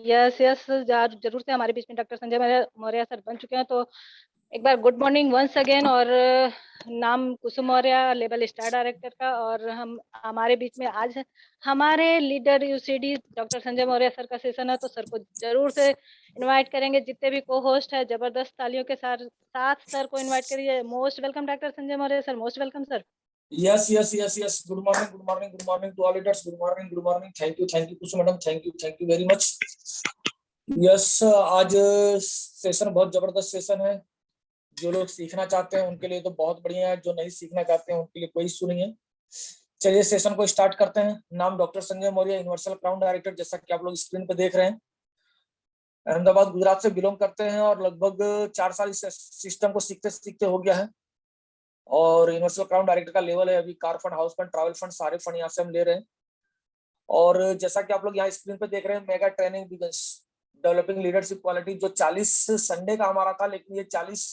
Yes, yes, ज़रूर से हमारे बीच में डॉक्टर संजय मौर्य मौर्य सर बन चुके हैं, तो एक बार गुड मॉर्निंग वन्स अगेन। और नाम कुसुम मौर्य, लेवल स्टार डायरेक्टर का, और हम हमारे बीच में आज हमारे leader UCD doctor Sanjay Maurya sir का सेशन है, तो सर को ज़रूर से इनवाइट करेंगे। जितने भी को-होस्ट हैं, ज़बरदस्त तालियों के साथ सर को इनवाइट करिए। Most welcome doctor Sanjay Maurya sir, most welcome sir. Yes, yes, yes, yes. Good morning, good morning, good morning to all leaders. Good morning, good morning. Thank you, Kusu madam. Thank you very much. Yes, आज session बहुत जबरदस्त session है। जो लोग सीखना चाहते हैं उनके लिए तो बहुत बढ़िया है, जो नहीं सीखना चाहते हैं उनके लिए कोई इशू नहीं है। चलिए सेशन को स्टार्ट करते हैं। नाम doctor Sanjay Maurya, universal crown director, जैसा कि आप लोग स्क्रीन पे देख रहे हैं। अहमदाबाद गुजरात से बिलोंग करते हैं और लगभग 4 साल इस सिस्टम को सीखते सीखते हो गया है। और यूनिवर्सल क्राउन डायरेक्टर का लेवल है अभी car fund, house fund, travel fund, सारे फंड यहाँ से हम ले रहे हैं। और जैसा कि आप लोग यहाँ स्क्रीन पे देख रहे हैं, mega training begins, developing leadership quality, जो 40 संडे का हमारा था, लेकिन ये 40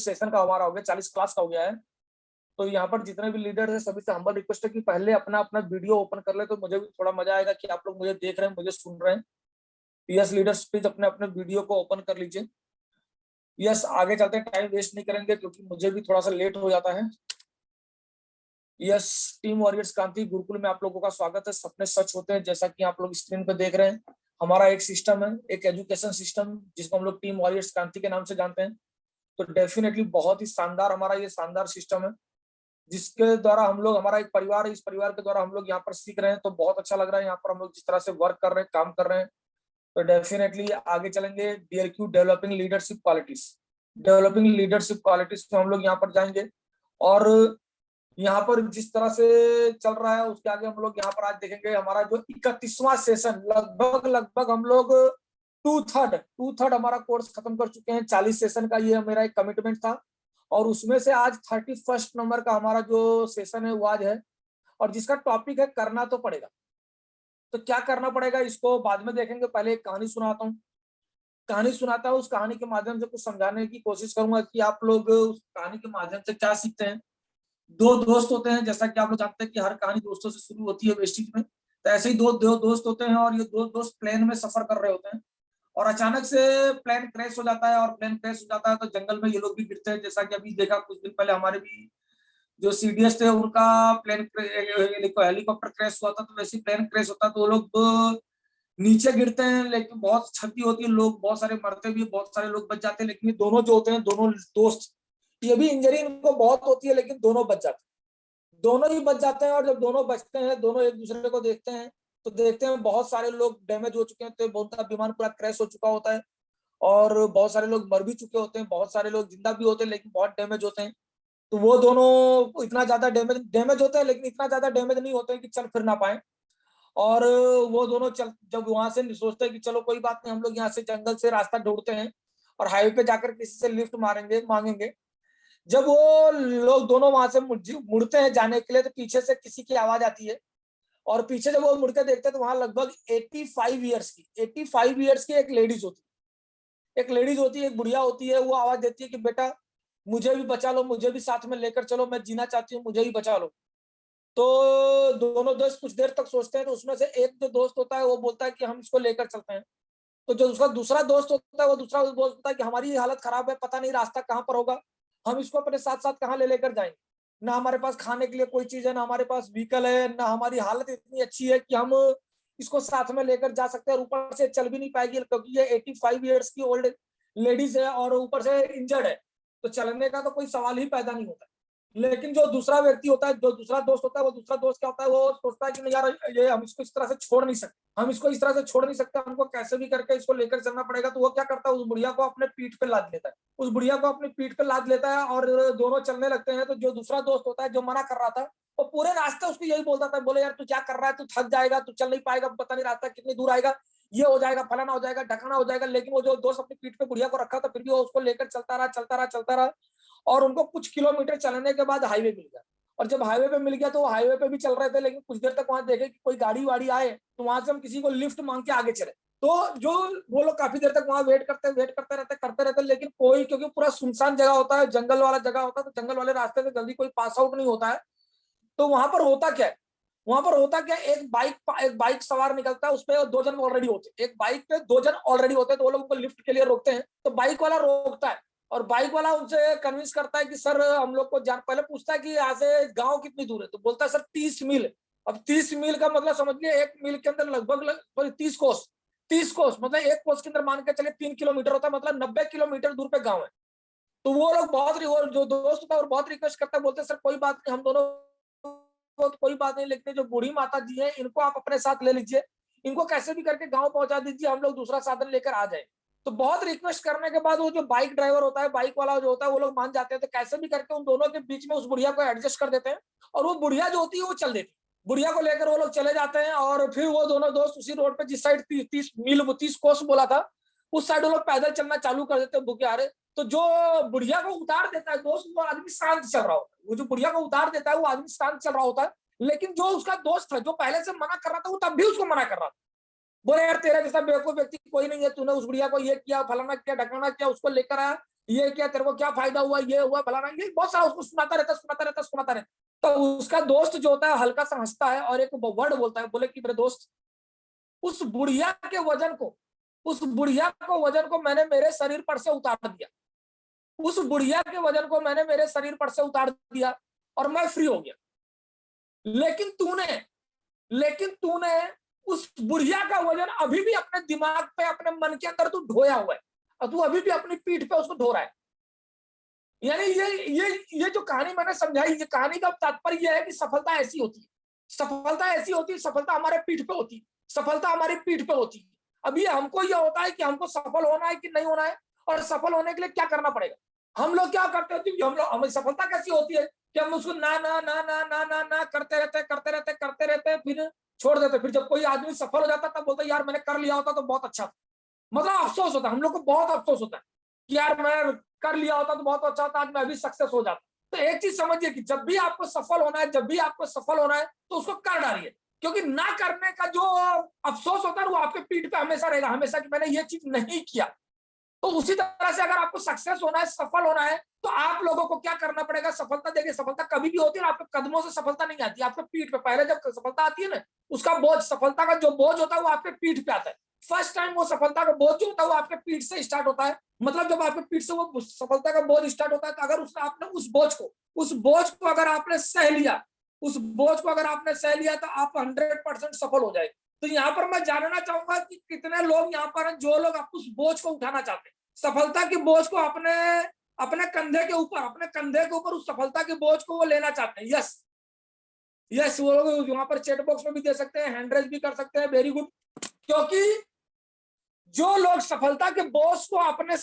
सेशन का हमारा हो गया, 40 क्लास का हो गया है। तो यहाँ पर जितने भी लीडर है सभी से हम्बल रिक्वेस्ट है कि पहले अपना अपना वीडियो ओपन कर ले, तो मुझे भी थोड़ा मजा आएगा कि आप लोग मुझे देख रहे हैं, मुझे सुन रहे हैं। यस लीडर्स, प्लीज अपने अपने वीडियो को ओपन कर लीजिए। यस, आगे चलते हैं, टाइम वेस्ट नहीं करेंगे क्योंकि मुझे भी थोड़ा सा लेट हो जाता है। यस, टीम वॉरियर्स क्रांति गुरुकुल में आप लोगों का स्वागत है। सपने सच होते हैं, जैसा कि आप लोग स्क्रीन पे देख रहे हैं। हमारा एक सिस्टम है, एक एजुकेशन सिस्टम, जिसको हम लोग टीम वॉरियर्स क्रांति के नाम से जानते हैं। तो डेफिनेटली बहुत ही शानदार हमारा ये शानदार सिस्टम है, जिसके द्वारा हम लोग, हमारा एक परिवार है, इस परिवार के द्वारा हम लोग यहाँ पर सीख रहे हैं। तो बहुत अच्छा लग रहा है यहाँ पर हम लोग जिस तरह से वर्क कर रहे हैं, काम कर रहे हैं। तो डेफिनेटली आगे चलेंगे। DLQ, developing leadership qualities, developing leadership qualities में हम लोग यहाँ पर जाएंगे। और यहाँ पर जिस तरह से चल रहा है उसके आगे हम लोग यहाँ पर आज देखेंगे हमारा जो 31वां सेशन, लगभग हम लोग टू थर्ड हमारा कोर्स खत्म कर चुके हैं। 40 सेशन का ये मेरा एक कमिटमेंट था, और उसमें से आज 31 नंबर का हमारा जो सेशन है वो आज है, और जिसका टॉपिक है करना तो पड़ेगा। तो क्या करना पड़ेगा इसको बाद में देखेंगे। पहले एक कहानी सुनाता हूँ, उस कहानी के माध्यम से कुछ समझाने की कोशिश करूंगा कि आप लोग उस कहानी के माध्यम से क्या सीखते हैं। दो दोस्त होते हैं, जैसा कि आप लोग जानते हैं कि हर कहानी दोस्तों से शुरू होती है वेस्टिज में। तो ऐसे ही दो दोस्त होते हैं, और ये दो दोस्त प्लेन में सफर कर रहे होते हैं, और अचानक से प्लेन क्रैश हो जाता है। और प्लेन क्रैश हो जाता है तो जंगल में ये लोग भी गिरते हैं। जैसा कि अभी देखा कुछ दिन पहले हमारे भी जो CDS थे उनका प्लेन हेलीकॉप्टर क्रैश हुआ था। तो वैसे प्लेन क्रैश होता है तो वो लोग नीचे गिरते हैं, लेकिन बहुत क्षति होती है, लोग बहुत सारे मरते भी, बहुत सारे लोग बच जाते हैं। लेकिन ये दोनों जो होते हैं, दोनों दोस्त, ये भी इंजरी इनको बहुत होती है, लेकिन दोनों बच जाते हैं, दोनों ही बच जाते हैं। और जब दोनों बचते हैं, दोनों एक दूसरे को देखते हैं, तो देखते हैं बहुत सारे लोग डैमेज हो चुके हैं। तो बहुत सारा विमान पूरा क्रैश हो चुका होता है, और बहुत सारे लोग मर भी चुके होते हैं, बहुत सारे लोग जिंदा भी होते हैं, लेकिन बहुत डैमेज होते हैं। तो वो दोनों इतना ज्यादा डैमेज होते हैं, लेकिन इतना ज्यादा डैमेज नहीं होते हैं कि चल फिर ना पाए। और वो दोनों जब वहां से सोचते हैं कि चलो कोई बात नहीं, हम लोग यहाँ से जंगल से रास्ता ढूंढते हैं और हाईवे पे जाकर किसी से लिफ्ट मांगेंगे। जब वो लोग दोनों वहां से मुड़ते हैं जाने के लिए, तो पीछे से किसी की आवाज आती है, और पीछे जब वो मुड़ के देखते हैं तो वहां लगभग 85 ईयर्स की एक लेडीज होती है, एक बुढ़िया होती है। वो आवाज देती है कि बेटा मुझे भी बचा लो, मुझे भी साथ में लेकर चलो, मैं जीना चाहती हूँ, मुझे भी बचा लो। तो दोनों दोस्त कुछ देर तक सोचते हैं, तो उसमें से एक जो दोस्त होता है वो बोलता है कि हम इसको लेकर चलते हैं। तो जो उसका दूसरा दोस्त होता है, वो दूसरा दोस्त बोलता है कि हमारी हालत खराब है, पता नहीं रास्ता कहाँ पर होगा, हम इसको अपने साथ साथ कहाँ ले लेकर जाएंगे। ना हमारे पास खाने के लिए कोई चीज है, ना हमारे पास व्हीकल है, ना हमारी हालत इतनी अच्छी है कि हम इसको साथ में लेकर जा सकते हैं। और ऊपर से चल भी नहीं पाएगी, क्योंकि ये 85 ईयर्स की ओल्ड लेडीज है, और ऊपर से इंजर्ड है, तो चलने का तो कोई सवाल ही पैदा नहीं होता। लेकिन जो दूसरा व्यक्ति होता है, जो दूसरा दोस्त होता है, वो दूसरा दोस्त क्या होता है, वो सोचता है कि नहीं यार, ये हम इसको इस तरह से छोड़ नहीं सकते, हमको कैसे भी करके इसको लेकर चलना पड़ेगा। तो वो क्या करता है, उस बुढ़िया को अपने पीठ पे लाद लेता है, और दोनों चलने लगते हैं। तो जो दूसरा दोस्त होता है, जो मना कर रहा था, वो पूरे रास्ते उसको यही बोलता था, बोले यार तू क्या कर रहा है, तू थक जाएगा, तू चल नहीं पाएगा, पता नहीं रास्ता कितनी दूर आएगा, ये हो जाएगा, फलाना हो जाएगा, ढकाना हो जाएगा। लेकिन वो जो दोस्त अपनी पीठ पे बुढ़िया को रखा था, फिर भी वो उसको लेकर चलता रहा। और उनको कुछ किलोमीटर चलने के बाद हाईवे मिल गया। और जब हाईवे पे मिल गया, तो हाईवे पे भी चल रहे थे, लेकिन कुछ देर तक वहां देखे कि कोई गाड़ी वाड़ी आए, तो वहां से हम किसी को लिफ्ट मांग के आगे चले। तो जो वो लोग काफी देर तक वहां वेट करते रहते, लेकिन कोई, क्योंकि पूरा सुनसान जगह होता है, जंगल वाला जगह होता है, तो जंगल वाले रास्ते से जल्दी कोई पास आउट नहीं होता है। तो वहां पर होता क्या है, वहां पर होता क्या, एक बाइक सवार निकलता है, उस पर 2 जन ऑलरेडी होते, एक बाइक पे 2 जन ऑलरेडी होते हैं, तो वो लोग उनको लिफ्ट के लिए रोकते हैं, तो बाइक वाला रोकता है और बाइक वाला उनसे कन्विंस करता है कि सर हम लोग को जान, पहले पूछता है कि यहाँ से गांव कितनी दूर है, तो बोलता है सर 30 मील। अब 30 मील का मतलब समझिए 1 मील के अंदर लगभग 30 कोस, 30 कोस मतलब 1 कोस के अंदर मान के चले 3 किलोमीटर होता है, मतलब 90 किलोमीटर दूर पे गाँव है। तो वो लोग जो दोस्त होता है और बहुत रिक्वेस्ट करता है, बोलते हैं सर कोई बात नहीं, हम दोनों तो कोई बात नहीं, लेकिन जो बूढ़ी माता जी हैं इनको आप अपने साथ ले लीजिए, इनको कैसे भी करके गांव पहुंचा दीजिए, हम लोग दूसरा साधन लेकर आ जाए। तो बहुत रिक्वेस्ट करने के बाद वो जो बाइक ड्राइवर होता है, बाइक वाला जो होता है, वो लोग मान जाते हैं, तो कैसे भी करके उन दोनों के बीच में उस बुढ़िया को एडजस्ट कर देते हैं और वो बुढ़िया जो होती है वो चल देती है। बुढ़िया को लेकर वो लोग चले जाते हैं और फिर वो दोनों दोस्त उसी रोड पे, जिस साइड 30 कोस बोला था, उस साइड वो लोग पैदल चलना चालू कर देते हैं भूखे। तो जो बुढ़िया को उतार देता है दोस्त, वो आदमी शांत चल रहा होता है, वो जो बुढ़िया को उतार देता है वो आदमी शांत चल रहा होता है, लेकिन जो उसका दोस्त था जो पहले से मना कर रहा था, वो तब भी उसको मना कर रहा था। बोले यार तेरा जैसा बेवकूफ व्यक्ति कोई नहीं है, तूने उस बुढ़िया को ये किया, फलाना किया, ढकाना किया, उसको लेकर आया, ये किया, तेरे को क्या फायदा हुआ, ये हुआ, फलाना, ये बहुत सारा उसको सुनाता रहता। तो उसका दोस्त जो होता है हल्का सा हंसता है और एक वर्ड बोलता है, बोले कि मेरे दोस्त, उस बुढ़िया के वजन को मैंने मेरे शरीर पर से उतार दिया, उस बुढ़िया के वजन को मैंने मेरे शरीर पर से उतार दिया और मैं फ्री हो गया। लेकिन तूने उस बुढ़िया का वजन अभी भी अपने दिमाग पे, अपने मन के अंदर तू ढोया हुआ है और तू अभी भी अपनी पीठ पे उसको ढो रहा है। यानी ये जो कहानी मैंने समझाई, ये कहानी का तात्पर्य यह है कि सफलता ऐसी होती है, सफलता हमारे पीठ पे होती है, सफलता हमारी पीठ पे होती है। अभी हमको यह होता है कि हमको सफल होना है कि नहीं होना है, और सफल होने के लिए क्या करना पड़ेगा। हम लोग क्या करते होते हैं, हमें सफलता कैसी होती है कि हम उसको ना ना ना ना ना ना ना करते रहते, फिर छोड़ देते। फिर जब कोई आदमी सफल हो जाता तब बोलता है यार मैंने कर लिया होता तो बहुत अच्छा था। मतलब अफसोस होता है, हम लोग को बहुत अफसोस होता है कि यार मैं कर लिया होता तो बहुत अच्छा था, आज मैं भी सक्सेस हो जाता। तो एक चीज समझिए कि जब भी आपको सफल होना है, तो उसको कर डालिए, क्योंकि ना करने का जो अफसोस होता है वो आपके पीठ पे हमेशा रहेगा, हमेशा कि मैंने ये चीज नहीं किया। तो उसी तरह से अगर आपको सक्सेस होना है, सफल होना है, तो आप लोगों को क्या करना पड़ेगा। सफलता, देखिए सफलता कभी भी होती है, आपके कदमों से सफलता नहीं आती, आपके पीठ पे। पहले जब सफलता आती है ना, उसका बोझ, सफलता का जो बोझ होता है वो आपके पीठ पे आता है। फर्स्ट टाइम वो सफलता का बोझ जो होता है वो आपके पीठ से स्टार्ट होता है। मतलब जब आपके पीठ से वो सफलता का बोझ स्टार्ट होता है, तो अगर आपने उस बोझ को अगर आपने सह लिया, तो आप 100% सफल हो जाएंगे। तो यहाँ पर मैं जानना चाहूंगा कि कितने लोग यहाँ पर हैं जो लोग उस बोझ को उठाना चाहते हैं, सफलता के बोझ को अपने कंधे के ऊपर उस सफलता के बोझ को वो लेना चाहते हैं। यस, वो लोग यहाँ पर चैट बॉक्स में भी दे सकते हैं, हैंड रेज भी कर सकते हैं, वेरी गुड। क्योंकि जो लोग सफलता के बोझ को अपने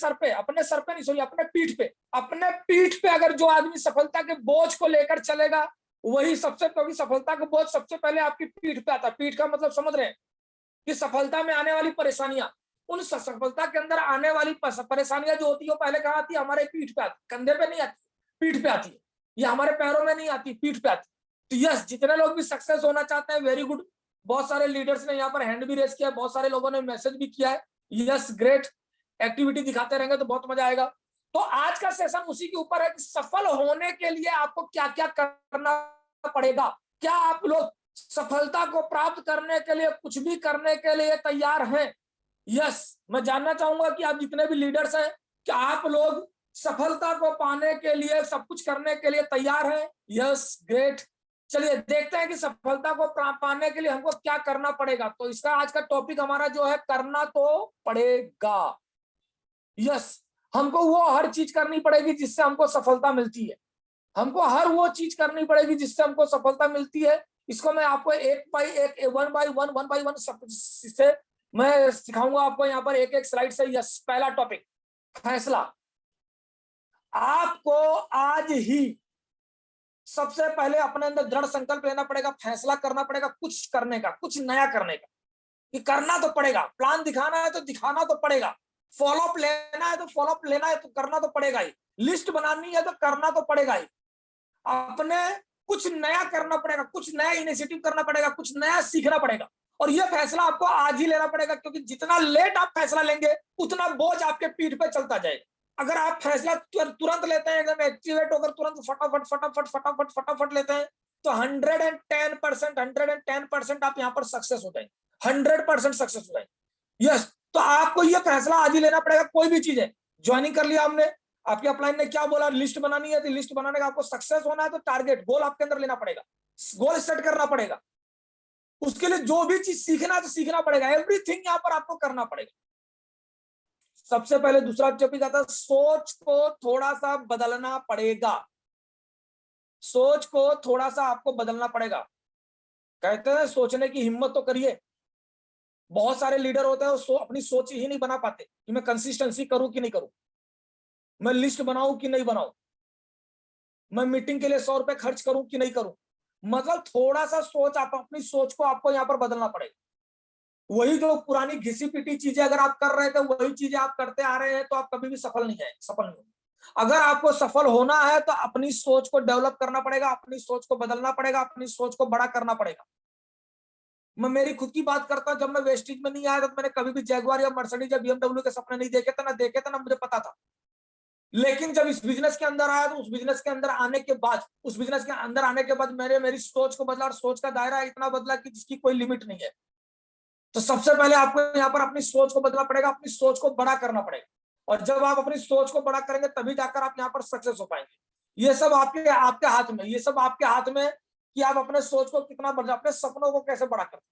पीठ पे अगर जो आदमी सफलता के बोझ को लेकर चलेगा, वही क्योंकि सफलता का बोझ सबसे पहले आपकी पीठ पे आता है। पीठ का मतलब समझ रहे हैं कि सफलता में आने वाली परेशानियां, उन सफलता के अंदर आने वाली परेशानियां जो होती है, वो पहले कहाँ आती है, हमारे पीठ पे आती, कंधे पे नहीं आती, पीठ पे आती है। ये हमारे पैरों में नहीं आती, पीठ पे आती। तो यस, जितने लोग भी सक्सेस होना चाहते हैं, वेरी गुड। बहुत सारे लीडर्स ने यहाँ पर हैंड भी रेज किया है, बहुत सारे लोगों ने मैसेज भी किया है। यस, ग्रेट, एक्टिविटी दिखाते रहेंगे तो बहुत मजा आएगा। तो आज का सेशन उसी के ऊपर है कि सफल होने के लिए आपको क्या क्या करना पड़ेगा। क्या आप लोग सफलता को प्राप्त करने के लिए कुछ भी करने के लिए तैयार हैं? यस, मैं जानना चाहूंगा कि आप जितने भी लीडर्स हैं, क्या आप लोग सफलता को पाने के लिए सब कुछ करने के लिए तैयार हैं? Yes, great. चलिए देखते हैं कि सफलता को पाने के लिए हमको क्या करना पड़ेगा। तो इसका आज का टॉपिक हमारा जो है, करना तो पड़ेगा। यस, हमको वो हर चीज करनी पड़ेगी जिससे हमको सफलता मिलती है। हमको हर वो चीज करनी पड़ेगी जिससे हमको सफलता मिलती है। इसको मैं आपको वन बाय वन से मैं सिखाऊंगा आपको यहाँ पर एक स्लाइड से। यस, पहला टॉपिक, फैसला। आपको आज ही सबसे पहले अपने अंदर दृढ़ संकल्प लेना पड़ेगा, फैसला करना पड़ेगा कुछ करने का, कुछ नया करने का। कि करना तो पड़ेगा, प्लान दिखाना है तो दिखाना तो पड़ेगा, फॉलोअप लेना है तो फॉलोअप लेना है, तो करना तो पड़ेगा ही, लिस्ट बनानी है तो करना तो पड़ेगा ही। अपने कुछ नया करना पड़ेगा, कुछ नया इनिशिएटिव करना पड़ेगा, कुछ नया सीखना पड़ेगा। और यह फैसला आपको आज ही लेना पड़ेगा, क्योंकि जितना लेट आप फैसला लेंगे उतना बोझ आपके पीठ पे चलता जाएगा। अगर आप फैसला तुरंत लेते हैं, एकदम एक्टिवेट होकर तुरंत फटाफट लेते हैं, तो 110% आप यहाँ पर सक्सेस हो जाएंगे, 100% सक्सेस हो जाएंगे। यस, तो आपको ये फैसला आज ही लेना पड़ेगा। कोई भी चीज है, ज्वाइनिंग कर लिया हमने, आपके अपलाइन ने क्या बोला, लिस्ट बनानी है, तो लिस्ट बनाने का आपको सक्सेस होना है, तो टारगेट गोल आपके अंदर लेना पड़ेगा, गोल सेट करना पड़ेगा। उसके लिए जो भी चीज सीखना है तो सीखना पड़ेगा, एवरीथिंग यहाँ पर आपको करना पड़ेगा। सबसे पहले दूसरा टॉपिक आता है, सोच को थोड़ा सा बदलना पड़ेगा। सोच को थोड़ा सा आपको बदलना पड़ेगा। कहते हैं सोचने की हिम्मत तो करिए। बहुत सारे लीडर होते हैं वो अपनी सोच ही नहीं बना पाते कि मैं कंसिस्टेंसी करूं कि नहीं करूं, मैं लिस्ट बनाऊं कि नहीं बनाऊं, मैं मीटिंग के लिए 100 रुपए खर्च करूं कि नहीं करूं। मतलब थोड़ा सा सोच, आप अपनी सोच को आपको यहाँ पर बदलना पड़ेगा। वही जो पुरानी घिसी पिटी चीजें अगर आप कर रहे थे, वही चीजें आप करते आ रहे हैं, तो आप कभी भी सफल नहीं आए, सफल नहीं। अगर आपको सफल होना है तो अपनी सोच को डेवलप करना पड़ेगा, अपनी सोच को बदलना पड़ेगा, अपनी सोच को बड़ा करना पड़ेगा। मैं मेरी खुद की बात करता हूं, जब मैं वेस्टेज में नहीं आया तो मैंने कभी भी जैगुआर या मर्सिडीज या बीएमडब्ल्यू के सपने नहीं देखे थे, ना मुझे पता था। लेकिन जब इस बिजनेस के अंदर आया, तो उस बिजनेस के अंदर आने के बाद मैंने मेरी सोच को बदला, और सोच का दायरा इतना बदला कि जिसकी कोई लिमिट नहीं है। तो सबसे पहले आपको यहाँ पर अपनी सोच को बदलना पड़ेगा, अपनी सोच को बड़ा करना पड़ेगा। और जब आप अपनी सोच को बड़ा करेंगे तभी जाकर आप यहाँ पर सक्सेस हो पाएंगे। ये सब आपके हाथ में, ये सब आपके हाथ में कि आप अपने सोच को कितना बड़ा, अपने सपनों को कैसे बड़ा करते हैं।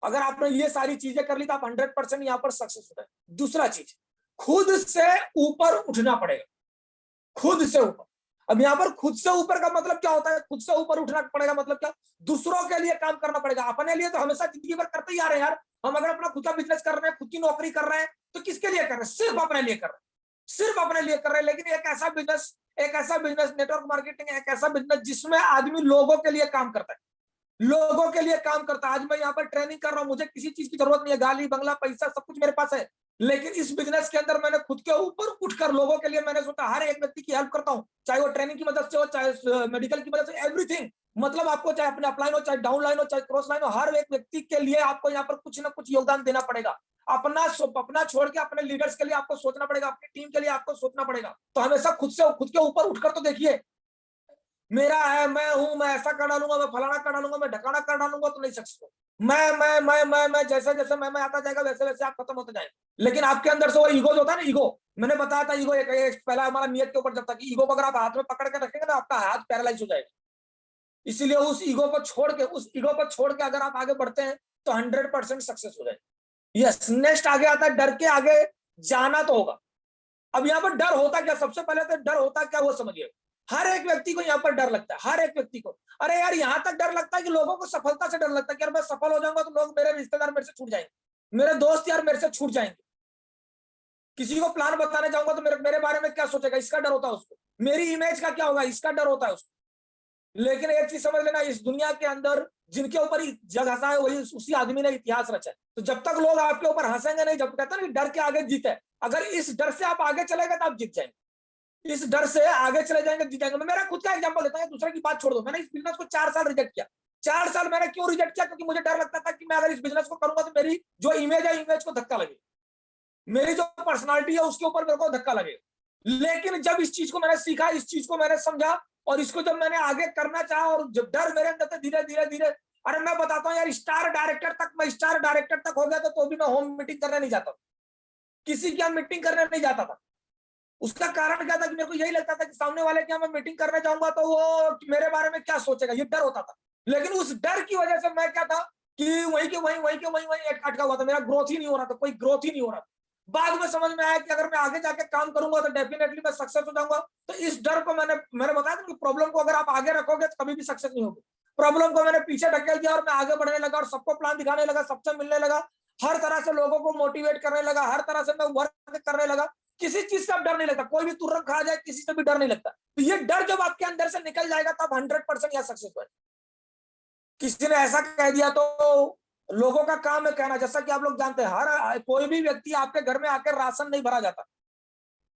अगर आपने ये सारी चीजें कर ली तो आप 100% यहाँ पर सक्सेस हो जाएंगे। दूसरा चीज, खुद से ऊपर उठना पड़ेगा, खुद से ऊपर। अब यहाँ पर खुद से ऊपर का मतलब क्या होता है? खुद से ऊपर उठना पड़ेगा मतलब क्या? दूसरों के लिए काम करना पड़ेगा। अपने लिए तो हमेशा जिंदगी भर करते ही आ रहे हैं यार। हम अगर अपना खुद का बिजनेस कर रहे हैं, खुद की नौकरी कर रहे हैं, तो किसके लिए कर रहे हैं? सिर्फ अपने लिए कर रहे हैं, सिर्फ अपने लिए कर रहे हैं। लेकिन एक ऐसा बिजनेस नेटवर्क मार्केटिंग एक ऐसा बिजनेस जिसमें आदमी लोगों के लिए काम करता है, लोगों के लिए काम करता है। आज मैं यहाँ पर ट्रेनिंग कर रहा हूँ, मुझे किसी चीज की जरूरत नहीं है, गाली बंगला पैसा सब कुछ मेरे पास है, लेकिन इस बिजनेस के अंदर मैंने खुद के ऊपर उठकर लोगों के लिए मैंने सोचा हर एक व्यक्ति की हेल्प करता हूँ, चाहे वो ट्रेनिंग की मदद से हो, चाहे मेडिकल की मदद से, एवरीथिंग। मतलब आपको चाहे अपने अपलाइन हो, चाहे डाउनलाइन हो, चाहे क्रॉस लाइन हो, हर एक व्यक्ति के लिए आपको यहाँ पर कुछ ना कुछ योगदान देना पड़ेगा। अपना छोड़ के अपने लीडर्स के लिए आपको सोचना पड़ेगा, अपनी टीम के लिए आपको सोचना पड़ेगा। तो हमेशा खुद के ऊपर उठकर तो देखिए, मेरा है, मैं हूं, मैं ऐसा कर डालूंगा, मैं फलाना कर डालूंगा, मैं ढकाना कर डालूंगा, तो नहीं सक्सेस हो। मैं जैसे जैसे मैं आता जाएगा वैसे वैसे आप खत्म होते जाएंगे। लेकिन आपके अंदर से वो ईगो जो होता है ना, ईगो, मैंने बताया था ईगो एक पहला हमारा नियत के ऊपर जब तक, ईगो को अगर आप हाथ में पकड़ के रखेंगे ना, आपका हाथ पैरालाइज हो जाएगा। इसीलिए उस ईगो को छोड़ के अगर आप आगे बढ़ते हैं तो 100% सक्सेस हो जाएगा। यस, नेक्स्ट आगे आता है, डर के आगे जाना तो होगा। अब यहाँ पर डर होता क्या? सबसे पहले तो डर होता क्या वो समझिए। हर एक व्यक्ति को यहाँ पर डर लगता है, हर एक व्यक्ति को। अरे यार, यहाँ तक डर लगता है कि लोगों को सफलता से डर लगता है कि यार मैं सफल हो जाऊंगा तो लोग, मेरे रिश्तेदार मेरे से छूट जाएंगे, मेरे दोस्त यार मेरे से छूट जाएंगे, किसी को प्लान बताने जाऊंगा तो मेरे बारे में क्या सोचेगा, इसका डर होता है उसको। मेरी इमेज का क्या होगा, इसका डर होता है उसको। लेकिन एक चीज समझ लेना, इस दुनिया के अंदर जिनके ऊपर जग हंसा है वही उसी आदमी ने इतिहास रचा है। तो जब तक लोग आपके ऊपर हंसेंगे नहीं, जब कहते हैं ना डर के आगे जीत है, अगर इस डर से आप आगे चलेंगे तो आप जीत जाएंगे, इस डर से आगे चले जाएंगे, जीत जाएंगे। मैं मेरा खुद का एग्जांपल देता हूं, दूसरे की बात छोड़ दो। मैंने इस बिजनेस को 4 साल रिजेक्ट किया। 4 साल मैंने क्यों रिजेक्ट किया? क्योंकि मुझे डर लगता था कि मैं अगर इस बिजनेस को करूंगा तो मेरी जो इमेज है, इमेज को धक्का लगे, मेरी जो पर्सनालिटी है उसके ऊपर मेरे को धक्का लगे। लेकिन जब इस चीज को मैंने सीखा, इस चीज को मैंने समझा, और इसको जब मैंने आगे करना चाहा, और जब डर मेरे अंदर धीरे धीरे धीरे, अरे मैं बताता हूँ यार, स्टार डायरेक्टर तक हो गया तो भी मैं होम मीटिंग करने नहीं जाता, किसी की मीटिंग करने नहीं जाता था। उसका कारण क्या था कि मेरे को यही लगता था कि सामने वाले की मैं मीटिंग करने जाऊंगा तो वो मेरे बारे में क्या सोचेगा, ये डर होता था। लेकिन उस डर की वजह से मैं क्या था कि वहीं अटका हुआ था, मेरा ग्रोथ ही नहीं हो रहा था, कोई ग्रोथ ही नहीं हो रहा था। बाद में समझ में आया कि अगर मैं आगे जाके काम करूंगा तो डेफिनेटली मैं सक्सेस हो जाऊंगा। तो इस डर को मैंने बताया था कि प्रॉब्लम को अगर आप आगे रखोगे तो कभी भी सक्सेस नहीं होगी। प्रॉब्लम को मैंने पीछे ढकेल दिया और मैं आगे बढ़ने लगा, और सबको प्लान दिखाने लगा, सबसे मिलने लगा, हर तरह से लोगों को मोटिवेट करने लगा, हर तरह से मैं वर्क करने लगा। किसी चीज का डर नहीं लगता, कोई भी तुरंत खा जाए किसी से भी डर नहीं लगता। तो ये डर जब आपके अंदर से निकल जाएगा तब 100% यह सक्सेस है। किसी ने ऐसा कह दिया तो लोगों का काम है कहना, जैसा कि आप लोग जानते हैं, हर कोई भी व्यक्ति आपके घर में आकर राशन नहीं भरा जाता,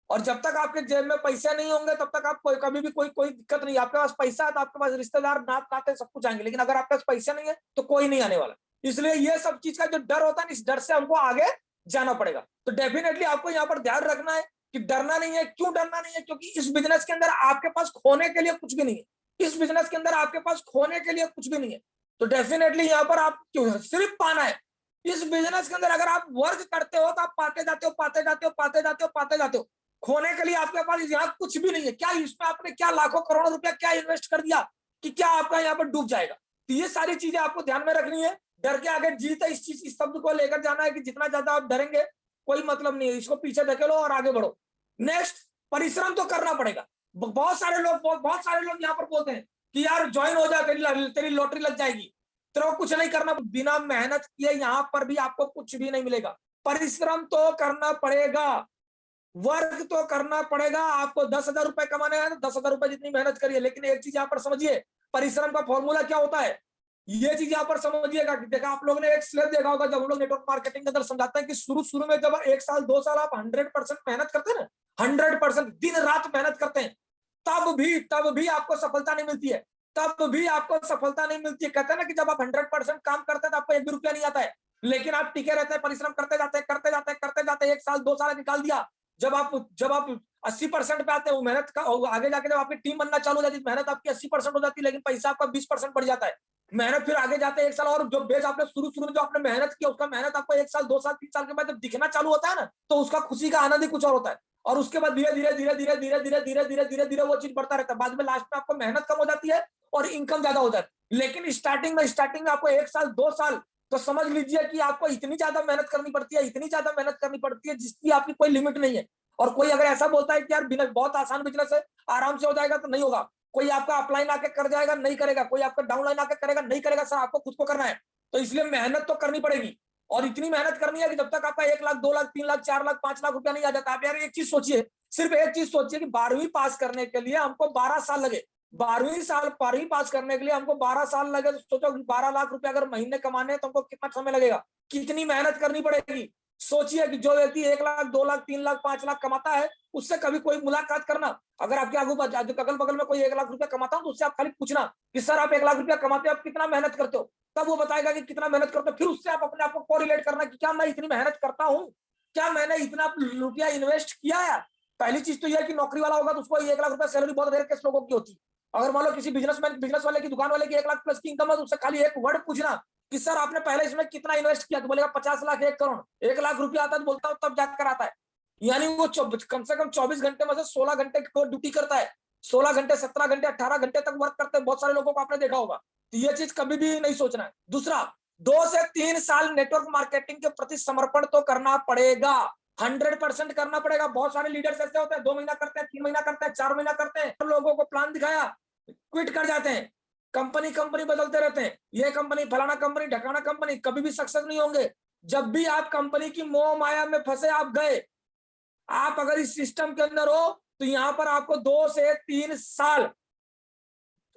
और जब तक आपके जेब में पैसे नहीं होंगे तब तक आप कभी भी कोई दिक्कत नहीं। आपके पास पैसा है तो आपके पास रिश्तेदार, नात नाते सब कुछ आएंगे, लेकिन अगर आपके पास पैसे नहीं है तो कोई नहीं आने वाला। इसलिए ये सब चीज का जो डर होता है, इस डर से हमको आगे जाना पड़ेगा। तो डेफिनेटली आपको यहाँ पर ध्यान रखना है कि डरना नहीं है। क्यों डरना नहीं है? क्योंकि इस बिजनेस के अंदर आपके पास खोने के लिए कुछ भी नहीं है। इस बिजनेस के अंदर आपके पास खोने के लिए कुछ भी नहीं है, तो डेफिनेटली यहाँ पर आप सिर्फ पाना है। इस बिजनेस के अंदर अगर आप वर्क करते हो तो आप पाते जाते हो, पाते जाते हो, पाते जाते हो, पाते जाते हो। खोने के लिए आपके पास यहाँ कुछ भी नहीं है। क्या इसमें आपने क्या लाखों करोड़ों रुपया क्या इन्वेस्ट कर दिया कि क्या आपका यहाँ पर डूब जाएगा? तो ये सारी चीजें आपको ध्यान में रखनी है। डर के आगे जीत है, इस शब्द को लेकर जाना है कि जितना ज्यादा आप डरेंगे कोई मतलब नहीं है, इसको पीछे धकेलो और आगे बढ़ो। नेक्स्ट, परिश्रम तो करना पड़ेगा। बहुत सारे लोग यहाँ पर बोलते हैं कि यार ज्वाइन हो जा, तेरी लॉटरी लग जाएगी, तेरे को कुछ नहीं करना। बिना मेहनत किए यहाँ पर भी आपको कुछ भी नहीं मिलेगा। परिश्रम तो करना पड़ेगा, वर्क तो करना पड़ेगा। आपको 10,000 रुपए कमाने हैं तो 10,000 रुपए जितनी मेहनत करिए। लेकिन एक चीज यहाँ पर समझिए, परिश्रम का फॉर्मूला क्या होता है, ये चीज यहाँ पर समझिएगा। देखा आप लोगों ने एक स्लेब देखा होगा, जब हम लोग नेटवर्क मार्केटिंग के अंदर समझाते हैं कि शुरू में जब 1 साल 2 साल आप 100% मेहनत करते हैं ना, 100% दिन रात मेहनत करते हैं, तब भी आपको सफलता नहीं मिलती है, तब भी आपको सफलता नहीं मिलती है। कहते हैं ना कि जब आप 100% काम करते हैं तो आपको 1 भी रुपया नहीं आता है, लेकिन आप टिके रहते हैं, परिश्रम करते जाते हैं, करते जाते हैं, करते जाते हैं। 1 साल 2 साल निकाल दिया, जब आप 80% पे आते हैं, वो मेहनत का आगे जाके जब आपकी टीम बनना चालू हो जाती है, मेहनत आपकी 80% हो जाती है, लेकिन पैसा आपका 20% बढ़ जाता है। मेहनत फिर आगे जाते हैं 1 साल, और जो बेस आपने शुरू में जो आपने मेहनत किया, उसका मेहनत आपको 1 साल 2 साल 3 साल के बाद जब दिखना चालू होता है ना, तो उसका खुशी का आनंद ही कुछ और होता है। और उसके बाद धीरे धीरे वो चीज बढ़ता रहता है। बाद में लास्ट में आपको मेहनत कम हो जाती है और इनकम ज्यादा हो जाती है। लेकिन स्टार्टिंग में आपको 1 साल 2 साल तो समझ लीजिए कि आपको इतनी ज्यादा मेहनत करनी पड़ती है, इतनी ज्यादा मेहनत करनी पड़ती है जिसकी आपकी कोई लिमिट नहीं है। और कोई अगर ऐसा बोलता है कि यार बिजनेस बहुत आसान बिजनेस है, आराम से हो जाएगा, तो नहीं होगा। कोई आपका अपलाइन आके कर जाएगा, नहीं करेगा। कोई आपका डाउनलाइन आके करेगा, नहीं करेगा। सर आपको खुद को करना है, तो इसलिए मेहनत तो करनी पड़ेगी। और इतनी मेहनत करनी है कि जब तक आपका 1 लाख 2 लाख 3 लाख 4 लाख 5 लाख रुपया नहीं आ जाता। आप यार एक चीज सोचिए, सिर्फ एक चीज सोचिए कि 12वीं पास करने के लिए हमको 12 साल लगे। 12वीं पास करने के लिए हमको 12 साल लगे, तो सोचो 12 लाख रुपया अगर महीने कमाने हैं तो हमको कितना समय लगेगा, कितनी मेहनत करनी पड़ेगी। सोचिए कि जो व्यक्ति 1 लाख 2 लाख 3 लाख 5 लाख कमाता है, उससे कभी कोई मुलाकात करना। अगर आपके अगल बगल में कोई 1 लाख रुपया कमाता हो तो उससे आप खाली पूछना कि सर आप 1 लाख रुपया कमाते हो, आप कितना मेहनत करते हो, तब वो बताएगा कि कितना मेहनत करते हो। फिर उससे आप अपने आप को कोरिलेट करना कि क्या मैं इतनी मेहनत करता हूँ, क्या मैंने इतना रुपया इन्वेस्ट किया है। पहली चीज तो यह है कि नौकरी वाला होगा तो उसको 1 लाख रुपया सैलरी बहुत रेयर केस लोगों की होती है। अगर मान लो किसी बिजनेस वाले की दुकान वाले की 1 लाख प्लस की इनकम है, तो उससे खाली एक वर्ड पूछना कि सर आपने पहले इसमें कितना इन्वेस्ट किया, तो बोलेगा 50 लाख 1 करोड़। 1 लाख रुपया आता है तो बोलता हूँ तब जाकर आता है। यानी वो कम से कम 24 घंटे में से 16 घंटे ड्यूटी करता है, 16 घंटे 17 घंटे 18 घंटे तक वर्क करते हैं बहुत सारे लोगों को आपने देखा होगा। तो ये चीज कभी भी नहीं सोचना है। दूसरा, 2 से 3 साल नेटवर्क मार्केटिंग के प्रति समर्पण तो करना पड़ेगा, 100% करना पड़ेगा। बहुत सारे लीडर्स ऐसे होते हैं 2 महीना करते हैं, 3 महीना करते हैं, 4 महीना करते हैं, लोगों को प्लान दिखाया, क्विट कर जाते हैं, कंपनी बदलते रहते हैं, ये कंपनी फलाना कंपनी ढकाना कंपनी, कभी भी सक्सेस नहीं होंगे। जब भी आप कंपनी की मोह माया में फंसे आप गए, आप अगर इस सिस्टम के अंदर हो तो यहाँ पर आपको 2 से 3 साल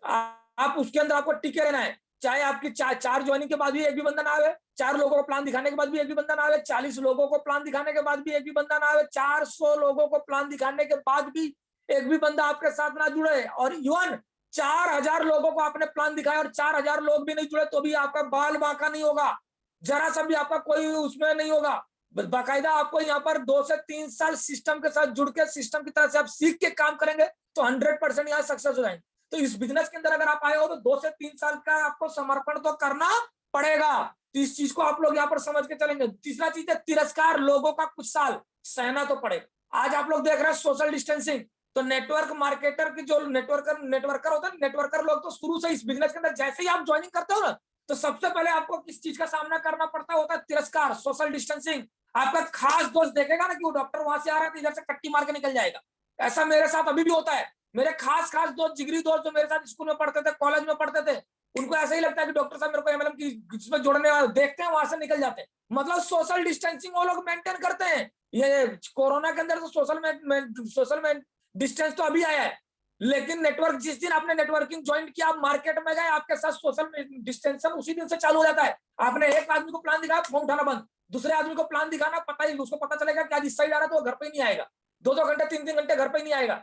आप उसके अंदर आपको टिके रहना है। चाहे आपकी 4 ज्वाइनिंग के बाद भी एक भी बंदा ना आवे, 4 लोगों को प्लान दिखाने के बाद भी एक भी बंदा ना आवे, 40 लोगों को प्लान दिखाने के बाद भी एक भी बंदा ना आवे, 400 लोगों को प्लान दिखाने के बाद भी एक भी बंदा आपके साथ ना जुड़े, और इवन 4000 लोगों को आपने प्लान दिखाया और 4000 लोग भी नहीं जुड़े, तो भी आपका बाल बांका नहीं होगा, जरा सा भी आपका कोई उसमें नहीं होगा। बाकायदा आपको यहाँ पर 2 से 3 साल सिस्टम के साथ जुड़ के सिस्टम की तरह से आप सीख के काम करेंगे तो 100% यहाँ सक्सेस हो जाएंगे। तो इस बिजनेस के अंदर अगर आप आए हो तो 2 से 3 साल का आपको समर्पण तो करना पड़ेगा। तो इस चीज को आप लोग यहाँ पर समझ के चलेंगे। तीसरा चीज है तिरस्कार, लोगों का कुछ साल सहना तो पड़ेगा। आज आप लोग देख रहे हैं सोशल डिस्टेंसिंग, तो नेटवर्क मार्केटर की जो नेटवर्कर होता है, नेटवर्कर लोग तो शुरू से इस बिजनेस के अंदर जैसे ही आप ज्वाइनिंग करते हो ना, तो सबसे पहले आपको किस चीज का सामना करना पड़ता होता है, तिरस्कार, सोशल डिस्टेंसिंग। आपका खास दोस्त देखेगा ना कि वो डॉक्टर वहां से आ रहा है तो इधर से कट्टी मार के निकल जाएगा। ऐसा मेरे साथ अभी भी होता है। मेरे खास दोस्त, जिगरी दोस्त जो मेरे साथ स्कूल में पढ़ते थे, कॉलेज में पढ़ते थे, उनको ऐसा ही लगता है कि डॉक्टर साहब मेरे को एमएलएम की इसमें जोड़ने वाले देखते हैं, वहां से निकल जाते हैं। मतलब सोशल डिस्टेंसिंग वो लोग मेंटेन करते हैं। ये कोरोना के अंदर तो सोशल डिस्टेंस तो अभी आया है, लेकिन नेटवर्क जिस दिन आपने नेटवर्किंग ज्वाइन किया, आप मार्केट में गए, आपके साथ सोशल डिस्टेंशन उसी दिन से चालू हो जाता है। आपने एक आदमी को प्लान दिखाया, फोन उठाना बंद, दूसरे आदमी को प्लान दिखाना, पता ही उसको पता चलेगा कि आज इस साइड आ रहा है तो वो घर पे ही नहीं आएगा, 2-2 घंटे 3-3 घंटे घर पे ही नहीं आएगा।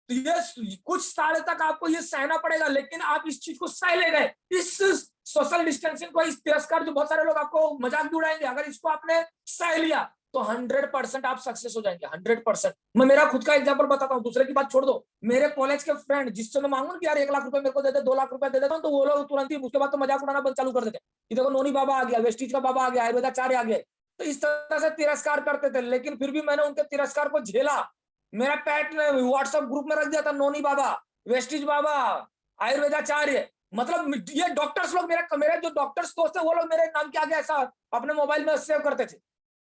तो ये कुछ साल तक आपको ये सहना पड़ेगा, लेकिन आप इस चीज को सह ले गए, इस सोशल डिस्टेंसिंग को, इस तिरस्कार जो बहुत सारे लोग आपको मजाक भी उड़ाएंगे, अगर इसको आपने सह लिया तो 100% आप सक्सेस हो जाएंगे, 100%। मैं मेरा खुद का एग्जांपल बताता हूँ, दूसरे की बात छोड़ दो। मेरे कॉलेज के फ्रेंड जिससे मैं मांगू कि यार 1 लाख रुपए मेरे को दे दे, 2 लाख रुपए दे देता हूँ, तो वो लोग तुरंत ही उसके बाद तो मजाक उड़ाना चालू कर देते कि देखो नोनी बाबा आ गया, वेस्टीज का बाबा आ गया, आयुर्वेदाचार्य आ गया। तो इस तरह से तिरस्कार करते थे, लेकिन फिर भी मैंने उनके तिरस्कार को झेला। मेरा पैट ने व्हाट्सएप ग्रुप में रख दिया था, नोनी बाबा, वेस्टीज बाबा, आयुर्वेदाचार्य। मतलब ये डॉक्टर्स लोग, मेरे जो डॉक्टर्स दोस्त है वो लोग मेरे नाम के आगे ऐसा अपने मोबाइल में सेव करते थे।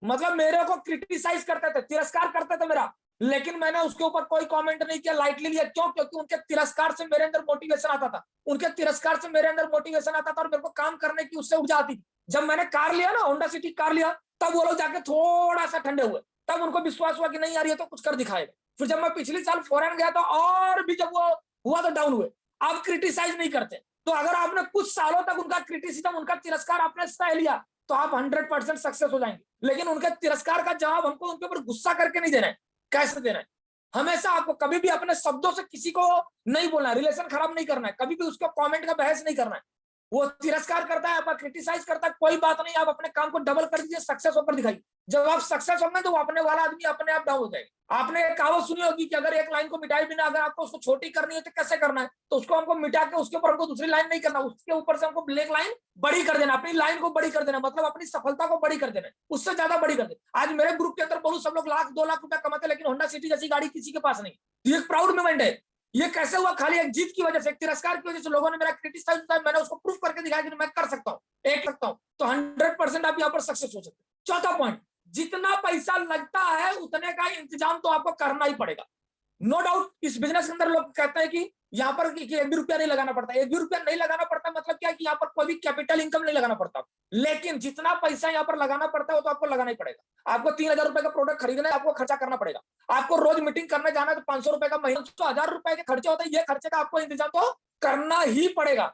मतलब मेरे को क्रिटिसाइज करते थे, तिरस्कार करते थे मेरा, लेकिन मैंने उसके ऊपर कोई कमेंट नहीं किया, लाइटली लिया। क्यों? क्योंकि उनके तिरस्कार से मेरे अंदर मोटिवेशन आता था, उनके तिरस्कार से मेरे अंदर मोटिवेशन आता था और मेरे को काम करने की उससे ऊर्जा आती थी। जब मैंने कार लिया ना, होंडा सिटी कार लिया, तब वो लोग जाके थोड़ा सा ठंडे हुए, तब उनको विश्वास हुआ कि नहीं यार ये तो कुछ कर दिखाएगा। फिर जब मैं पिछले साल फॉरेन गया था और भी जब वो हुआ तो डाउन हुए। अब क्रिटिसाइज नहीं करते। तो अगर आपने कुछ सालों तक उनका क्रिटिसिज्म, उनका तिरस्कार आपने सह लिया, तो आप 100% सक्सेस हो जाएंगे। लेकिन उनके तिरस्कार का जवाब हमको उनके ऊपर गुस्सा करके नहीं देना है। कैसे देना है? हमेशा आपको कभी भी अपने शब्दों से किसी को नहीं बोलना है, रिलेशन खराब नहीं करना है, कभी भी उसको कमेंट का बहस नहीं करना है। वो तिरस्कार करता है, आपका क्रिटिसाइज करता है, कोई बात नहीं, आप अपने काम को डबल कर दीजिए, सक्सेस होकर दिखाइए। जब आप सक्सेस होंगे तो वो अपने वाला आदमी अपने आप डाउन हो जाएगा। आपने एक कहावत सुनी होगी कि अगर एक लाइन को मिटाए बिना अगर आपको उसको छोटी करनी है तो कैसे करना है? तो उसको हमको मिटा के उसके ऊपर हमको दूसरी लाइन नहीं करना, उसके ऊपर से हमको ब्लैक लाइन बड़ी कर देना, अपनी लाइन को बड़ी कर देना, मतलब अपनी सफलता को बड़ी कर देना, उससे ज्यादा बड़ी कर देना। आज मेरे ग्रुप के अंदर बहुत सब लोग 1-2 लाख रुपया कमाते, लेकिन होंडा सिटी जैसी गाड़ी किसी के पास नहीं। ये एक प्राउड मोमेंट है। ये कैसे हुआ? खाली एक जीत की वजह से, एक तिरस्कार की वजह से लोगों ने मेरा क्रिटिसाइज किया, मैंने उसको प्रूफ करके दिखाया कि मैं कर सकता हूँ, एक सकता हूँ। तो 100% आप यहाँ पर सक्सेस हो सकते हैं। चौथा पॉइंट, जितना पैसा लगता है उतने का इंतजाम तो आपको करना ही पड़ेगा। नो डाउट इस बिजनेस के अंदर लोग कहते हैं कि यहाँ पर कि 1 भी रुपया नहीं लगाना पड़ता, 1 भी रुपया नहीं लगाना पड़ता, मतलब क्या है कि यहाँ पर कोई भी कैपिटल इनकम नहीं लगाना पड़ता। लेकिन जितना पैसा यहाँ पर लगाना पड़ता है वो तो आपको लगाना ही पड़ेगा। आपको 3000 रुपए का प्रोडक्ट खरीदना है, आपको खर्चा करना पड़ेगा। आपको रोज मीटिंग करने जाना है तो 500 रुपए का महीना, 1000 रुपए के खर्चे होते हैं। ये खर्चे का आपको इंतजाम तो करना ही पड़ेगा।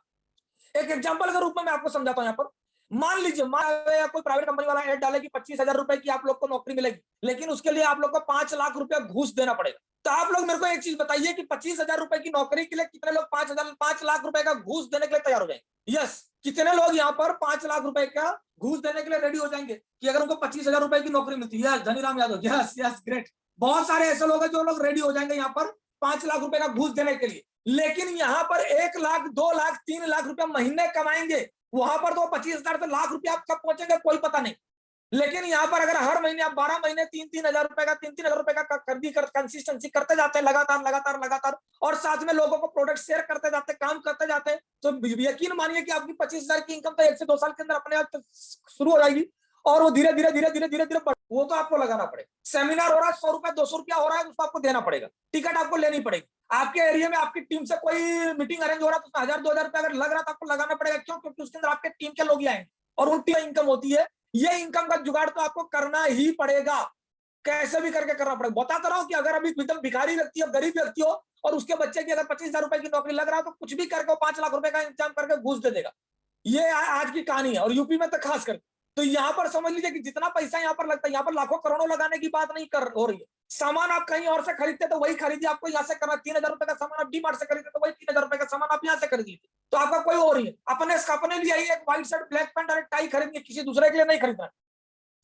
एक एग्जाम्पल के रूप में मैं आपको समझाता हूँ। यहाँ पर मान लीजिए कोई प्राइवेट कंपनी वाला ऐड डाले कि 25,000 रुपए की आप लोग को नौकरी मिलेगी, लेकिन उसके लिए आप लोग को 5 लाख रुपया घूस देना पड़ेगा। तो आप लोग मेरे को एक चीज बताइए कि 25,000 रुपए की नौकरी के लिए कितने लोग 5 लाख रुपए का घूस देने के लिए तैयार हो जाएंगे? यस, कितने लोग यहाँ पर 5 लाख रुपए का घूस देने के लिए रेडी हो जाएंगे कि अगर उनको 25,000 रुपए की नौकरी मिलती है? Dhaniram Yadav, yes yes, great. बहुत सारे ऐसे लोग हैं जो लोग रेडी हो जाएंगे यहाँ पर 5 लाख रुपए का घूस देने के लिए। लेकिन यहाँ पर 1 लाख, 2 लाख, 3 लाख रुपया महीने कमाएंगे, वहां पर तो 25,000 से लाख रुपया आप कब पहुंचेंगे कोई पता नहीं। लेकिन यहाँ पर अगर हर महीने आप 12 महीने 3-3 हजार रुपए का 3-3 हजार रुपए का कंसिस्टेंसी करते जाते हैं, लगातार लगातार लगातार, और साथ में लोगों को प्रोडक्ट शेयर करते जाते, काम करते जाते हैं, तो यकीन मानिए कि आपकी 25,000 की इनकम तो 1 से 2 साल के अंदर अपने आप शुरू हो जाएगी। और वो धीरे धीरे धीरे धीरे धीरे धीरे वो तो आपको लगाना पड़ेगा। सेमिनार हो रहा है, 100 रुपया 200 रुपया हो रहा है, उसको आपको देना पड़ेगा। टिकट आपको लेनी पड़ेगी। आपके एरिया में आपकी टीम से कोई मीटिंग अरेंज हो रहा है तो 1000-2000 रुपया अगर लग रहा है तो आपको लगाना पड़ेगा। क्यों? क्योंकि उसके अंदर आपके टीम के लोग ही आएंगे और उनकी इनकम होती है। ये इनकम का जुगाड़ तो आपको करना ही पड़ेगा, कैसे भी करके करना पड़ेगा। बताता रहा हूं कि अगर अभी एकदम भिखारी व्यक्ति हो, गरीब व्यक्ति हो, और उसके बच्चे की अगर 25,000 रुपए की नौकरी लग रहा है तो कुछ भी करके 5 लाख रुपए का इंतजाम करके घूस दे देगा। ये आज की कहानी है, और यूपी में तो खास कर। तो यहाँ पर समझ लीजिए कि जितना पैसा यहाँ पर लगता है, यहाँ पर लाखों करोड़ों लगाने की बात नहीं कर हो रही है। सामान आप कहीं और से खरीदते तो वही खरीदिए, आपको यहाँ से करना। 3,000 रुपए का सामान आप डी-मार्ट से खरीदते तो वही 3,000 रुपए का सामान आप यहाँ से खरीद लीजिए, तो आपका कोई और ही है। अपने लिए ही एक व्हाइट शर्ट, ब्लैक पैंट और एक टाई खरीदिए, किसी दूसरे के लिए नहीं खरीदना।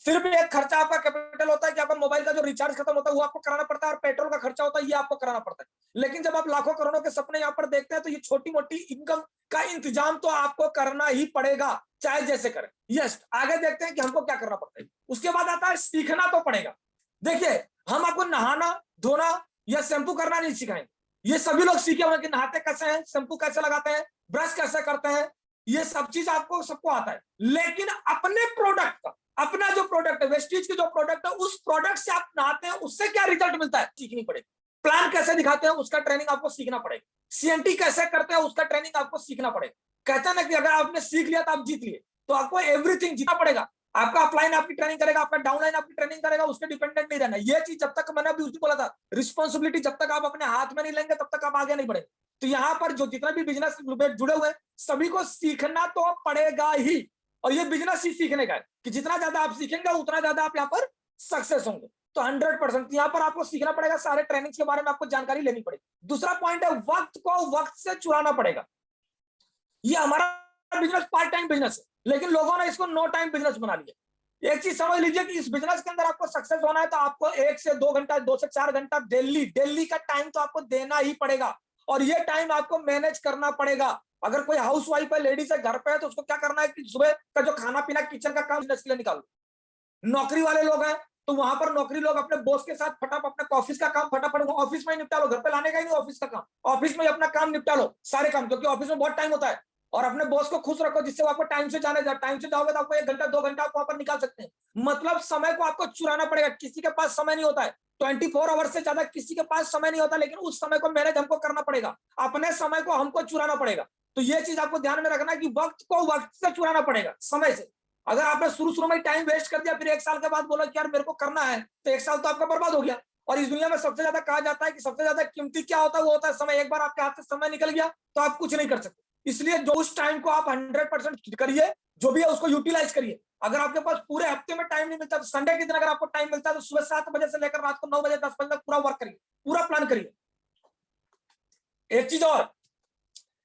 सिर्फ एक खर्चा आपका कैपिटल होता है कि आपका मोबाइल का जो रिचार्ज खत्म होता है वो आपको कराना पड़ता है, और पेट्रोल का खर्चा होता है ये आपको कराना पड़ता है। लेकिन जब आप लाखों करोड़ों के सपने यहाँ पर देखते हैं तो ये छोटी मोटी इनकम का इंतजाम तो आपको करना ही पड़ेगा, चाहे जैसे करें। यस, आगे देखते हैं कि हमको क्या करना पड़ता है। उसके बाद आता है सीखना तो पड़ेगा। देखिए, हम आपको नहाना, धोना या शैम्पू करना नहीं सिखाएंगे। ये सभी लोग सीखे हुए कि नहाते कैसे हैं, शैम्पू कैसे लगाते हैं, ब्रश कैसे करते हैं, ये सब चीज आपको सबको आता है। लेकिन अपने प्रोडक्ट का, अपना जो प्रोडक्ट है, वेस्टीज के जो प्रोडक्ट है, उस प्रोडक्ट से आप नहाते हैं, उससे क्या रिजल्ट मिलता है सीखनी पड़ेगी। प्लान कैसे दिखाते हैं उसका ट्रेनिंग आपको सीखना पड़ेगा। सीएनटी कैसे करते हैं उसका ट्रेनिंग आपको सीखना पड़ेगा। कहते हैं ना कि अगर आपने सीख लिया तो आप जीत लिए, तो आपको एवरीथिंग जीतना पड़ेगा। आपका अपलाइन आपकी ट्रेनिंग करेगा, आपका डाउनलाइन आपकी ट्रेनिंग करेगा, उसके डिपेंडेंट नहीं रहना। ये चीज जब तक, मैंने अभी उस दिन बोला था, रिस्पॉन्सिबिलिटी जब तक आप अपने हाथ में नहीं लेंगे तब तक आप आगे नहीं बढ़ेंगे। तो यहाँ पर जो जितना भी बिजनेस जुड़े हुए हैं सभी को सीखना तो पड़ेगा ही, और ये बिजनेस ही सीखने का है कि जितना ज्यादा आप सीखेंगे उतना ज्यादा आप यहाँ पर सक्सेस होंगे। तो 100% यहाँ पर आपको सीखना पड़ेगा, सारे ट्रेनिंग्स के बारे में आपको जानकारी लेनी पड़ेगी। दूसरा पॉइंट है, वक्त को वक्त से चुराना पड़ेगा। ये हमारा बिजनेस पार्ट टाइम बिजनेस है, लेकिन लोगों ने इसको नो टाइम बिजनेस बना लिया। एक चीज समझ लीजिए कि इस बिजनेस के अंदर आपको सक्सेस होना है तो आपको 1 से 2 घंटा, 2 से 4 घंटा डेली का टाइम तो आपको देना ही पड़ेगा, और ये टाइम आपको मैनेज करना पड़ेगा। अगर कोई हाउस वाइफ है, लेडीज है, घर पे है, तो उसको क्या करना है कि सुबह का जो खाना पीना किचन का काम बिजनेस के लिए निकालो। नौकरी वाले लोग हैं तो वहां पर नौकरी लोग अपने बॉस के साथ फटाफट अपने ऑफिस का काम फटाफट ऑफिस में ही निपटा लो, घर पे लाने का ही नहीं ऑफिस का काम, ऑफिस में ही अपना काम निपटा लो सारे काम, क्योंकि ऑफिस में बहुत टाइम होता है। और अपने बॉस को खुश रखो जिससे वो आपको टाइम से टाइम से जाओगे तो आपको 1 घंटा 2 घंटा आप वहां पर निकाल सकते हैं। मतलब समय को आपको चुराना पड़ेगा, किसी के पास समय नहीं होता है 24 आवर से ज्यादा किसी के पास समय नहीं होता, लेकिन उस समय को मैनेज हमको करना पड़ेगा, अपने समय को हमको चुराना पड़ेगा। तो ये चीज आपको ध्यान में रखना है कि वक्त को वक्त से चुराना पड़ेगा, समय से। अगर आपने शुरू में टाइम वेस्ट कर दिया, फिर 1 साल के बाद बोला कि यार मेरे को करना है, तो 1 साल तो आपका बर्बाद हो गया। और इस दुनिया में सबसे ज्यादा कहा जाता है कि सबसे ज्यादा कीमती क्या होता है, वो होता है समय। एक बार आपके हाथ से समय निकल गया तो आप कुछ नहीं कर सकते। इसलिए जो उस टाइम को आप 100% करिए, जो भी है उसको यूटिलाइज करिए। अगर आपके पास पूरे हफ्ते में टाइम नहीं मिलता तो संडे के दिन अगर आपको टाइम मिलता है तो सुबह 7 बजे से लेकर रात को 9 बजे 10 बजे तक पूरा वर्क करिए, पूरा प्लान करिए। एक चीज और,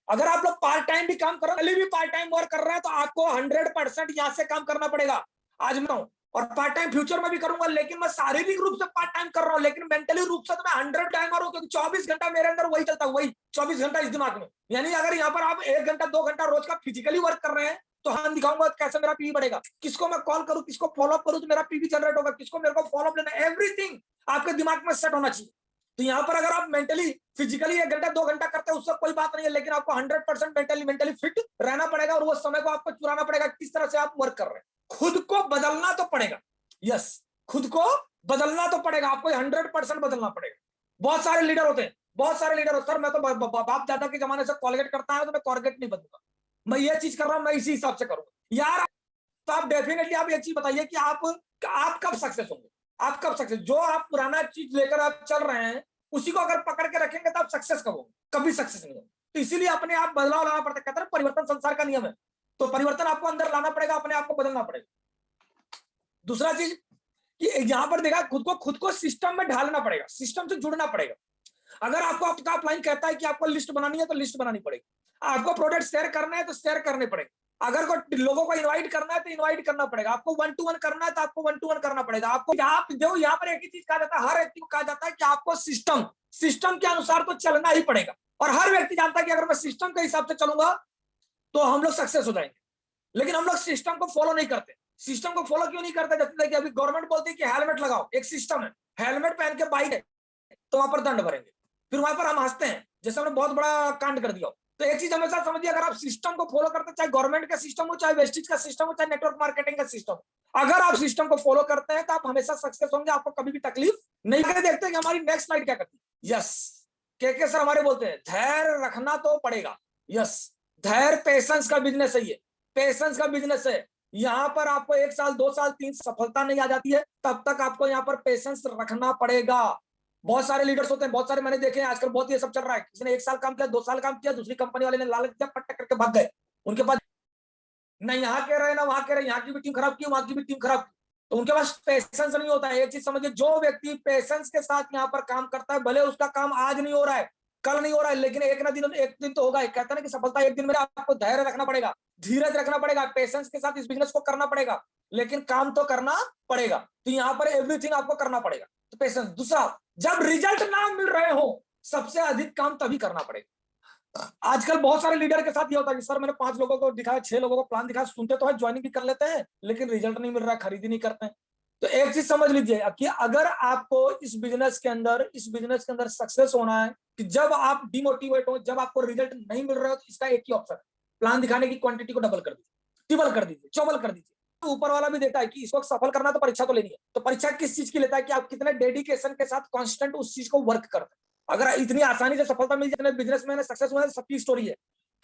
अगर आप लोग पार्ट टाइम भी काम कर रहे हैं, भी पार्ट टाइम वर्क कर रहे हैं, तो आपको 100% यहां से काम करना पड़ेगा। आज मैं और पार्ट टाइम फ्यूचर में भी करूंगा, लेकिन मैं शारीरिक रूप से पार्ट टाइम कर रहा हूं, लेकिन मेंटली रूप से तो मैं 100 टाइमर हूं, क्योंकि 24 घंटा मेरे अंदर वही चलता है, वही 24 घंटा इस दिमाग में। यानी अगर यहाँ पर आप 1 घंटा 2 घंटा रोज का फिजिकली वर्क कर रहे हैं तो हाँ दिखाऊंगा कैसे मेरा पीवी बढ़ेगा, किसको मैं कॉल करूं, किसको फॉलोअप करूं तो मेरा पीवी जनरेट होगा, किसको मेरे को फॉलोअप लेना, एवरीथिंग आपके दिमाग में सेट होना चाहिए। तो यहाँ पर अगर आप मेंटली फिजिकली 1 घंटा 2 घंटा करते हैं उससे कोई बात नहीं है, लेकिन आपको 100% मेंटली फिट रहना पड़ेगा, और वो समय को आपको चुराना पड़ेगा। किस तरह से आप वर्क कर रहे हैं, खुद को बदलना तो पड़ेगा। यस, खुद को बदलना तो पड़ेगा, आपको 100% बदलना पड़ेगा। बहुत सारे लीडर होते हैं, बहुत सारे लीडर होते हैं, सर मैं तो बाप दादा के जमाने से कॉलगेट करता है तो मैं कॉलगेट नहीं बदलूंगा, मैं ये चीज कर रहा हूं, मैं इसी हिसाब से करूंगा। यार तो आप डेफिनेटली आप एक चीज बताइए कि आप कब सक्सेस होंगे, आप कब सक्सेस, जो आप पुराना चीज लेकर आप चल रहे हैं उसी को अगर पकड़ के रखेंगे तो आप सक्सेस कब होंगे, कभी सक्सेस नहीं होगा। तो इसीलिए अपने आप बदलाव लाना पड़ता है, कहते हैं परिवर्तन संसार का नियम है, तो परिवर्तन आपको अंदर लाना पड़ेगा, अपने आप को बदलना पड़ेगा। दूसरा चीज कि यहाँ पर देखा, खुद को सिस्टम में ढालना पड़ेगा, सिस्टम से जुड़ना पड़ेगा। अगर आपको आपका अपलाइन कहता है कि आपको लिस्ट बनानी है तो लिस्ट बनानी पड़ेगी, आपको प्रोडक्ट शेयर करना है तो शेयर करने पड़ेगा, अगर को लोगों को इनवाइट करना है तो इनवाइट करना पड़ेगा, आपको 1 to 1 करना है तो आपको 1 to 1 करना पड़ेगा। आपको आप जो यहाँ पर एक ही चीज कहा जाता है, हर व्यक्ति को कहा जाता है कि आपको सिस्टम के अनुसार तो चलना ही पड़ेगा, और हर व्यक्ति जानता है कि अगर मैं सिस्टम के हिसाब से चलूंगा तो हम लोग सक्सेस हो जाएंगे। लेकिन हम लोग सिस्टम को फॉलो नहीं करते। सिस्टम को फॉलो क्यों नहीं करते? जैसे कि अभी गवर्नमेंट बोलती है कि हेलमेट लगाओ, एक सिस्टम है, हेलमेट पहन के बाइक है तो वहां पर दंड भरेंगे, फिर वहां पर हम हंसते हैं जैसे हमने बहुत बड़ा कांड कर दिया। तो एक चीज हमेशा समझिए, अगर आप सिस्टम को फॉलो करते हैं, चाहे गवर्नमेंट का सिस्टम हो, चाहे वेस्टिज का सिस्टम हो, चाहे नेटवर्क मार्केटिंग का सिस्टम हो, अगर आप सिस्टम को फॉलो करते हैं तो आप हमेशा सक्सेस होंगे, आपको कभी भी तकलीफ नहीं। देखते हैं कि हमारी नेक्स्ट स्लाइड क्या करती है। यस, के सर हमारे बोलते हैं धैर्य रखना तो पड़ेगा। यस, धैर्य पेशेंस का बिजनेस है, ये पेशेंस का बिजनेस है। यहाँ पर आपको 1 साल 2 साल 3 सफलता नहीं आ जाती है तब तक आपको यहाँ पर पेशेंस रखना पड़ेगा। बहुत सारे लीडर्स होते हैं, बहुत सारे मैंने देखे हैं आजकल, बहुत ये सब चल रहा है, किसी ने 1 साल काम किया, 2 साल काम किया, दूसरी कंपनी वाले ने लालच दिया, पट्टा करके भाग गए। उनके पास ना यहाँ कह रहे ना वहां कह रहे, यहाँ की भी टीम खराब की, वहां की भी टीम खराब की, तो उनके पास पेशेंस नहीं होता है। एक चीज समझिए, जो व्यक्ति पेशेंस के साथ यहाँ पर काम करता है, भले उसका काम आज नहीं हो रहा है, कल नहीं हो रहा है, लेकिन एक दिन तो होगा। कहता है ना कि सफलता एक दिन में, आपको धैर्य रखना पड़ेगा, धीरज रखना पड़ेगा, पेशेंस के साथ इस बिजनेस को करना पड़ेगा, लेकिन काम तो करना पड़ेगा। तो यहाँ पर एवरीथिंग आपको करना पड़ेगा, तो पेशेंस। दूसरा, जब रिजल्ट ना मिल रहे हो सबसे अधिक काम तभी करना पड़ेगा। आजकल बहुत सारे लीडर के साथ ये होता है कि सर मैंने 5 लोगों को दिखाया, 6 लोगों को प्लान दिखाया, सुनते तो है, ज्वाइनिंग भी कर लेते हैं, लेकिन रिजल्ट नहीं मिल रहा, खरीदी नहीं करते हैं। तो एक चीज समझ लीजिए कि अगर आपको इस बिजनेस के अंदर सक्सेस होना है, कि जब आप डिमोटिवेट हो, जब आपको रिजल्ट नहीं मिल रहा हो, तो इसका एक ही ऑप्शन है, प्लान दिखाने की क्वांटिटी को डबल कर दीजिए, ट्रिपल कर दीजिए, चौबल कर दीजिए। तो ऊपर वाला भी देखता है कि इस वक्त सफल करना तो परीक्षा तो लेनी है, तो परीक्षा किस चीज की लेता है कि आप कितने डेडिकेशन के साथ कॉन्स्टेंट उस चीज को वर्क करते हैं। अगर इतनी आसानी से सफलता मिल जाए, बिजनेसमैन सक्सेस हुआ है, सबकी स्टोरी है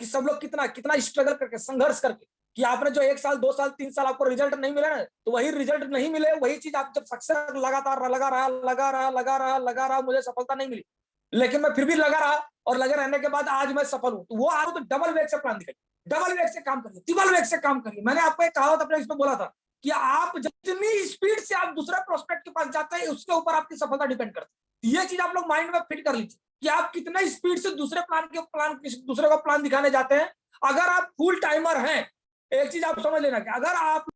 कि सब लोग कितना स्ट्रगल करके, संघर्ष करके, कि आपने जो 1 साल 2 साल 3 साल आपको रिजल्ट नहीं मिला ना, तो वही रिजल्ट नहीं मिले, वही चीज आप जब सक्सेस लगातार लगा रहा, मुझे सफलता नहीं मिली, लेकिन मैं फिर भी लगा रहा, और लगे रहने के बाद आज मैं सफल हूं, तो वो आप तो डबल वेग से प्लान दिखाइए, डबल वेग से काम करिए, ट्रिपल वेग से काम करिए। मैंने आपको एक कहावत अपने इसमें बोला था कि आप जितनी स्पीड से आप दूसरे प्रोस्पेक्ट के पास जाते हैं, उसके ऊपर आपकी सफलता डिपेंड करती है। ये चीज आप लोग माइंड में फिट कर लीजिए कि आप कितना स्पीड से दूसरे को प्लान दिखाने जाते हैं। अगर आप फुल टाइमर हैं, एक चीज आप समझ लेना कि अगर आप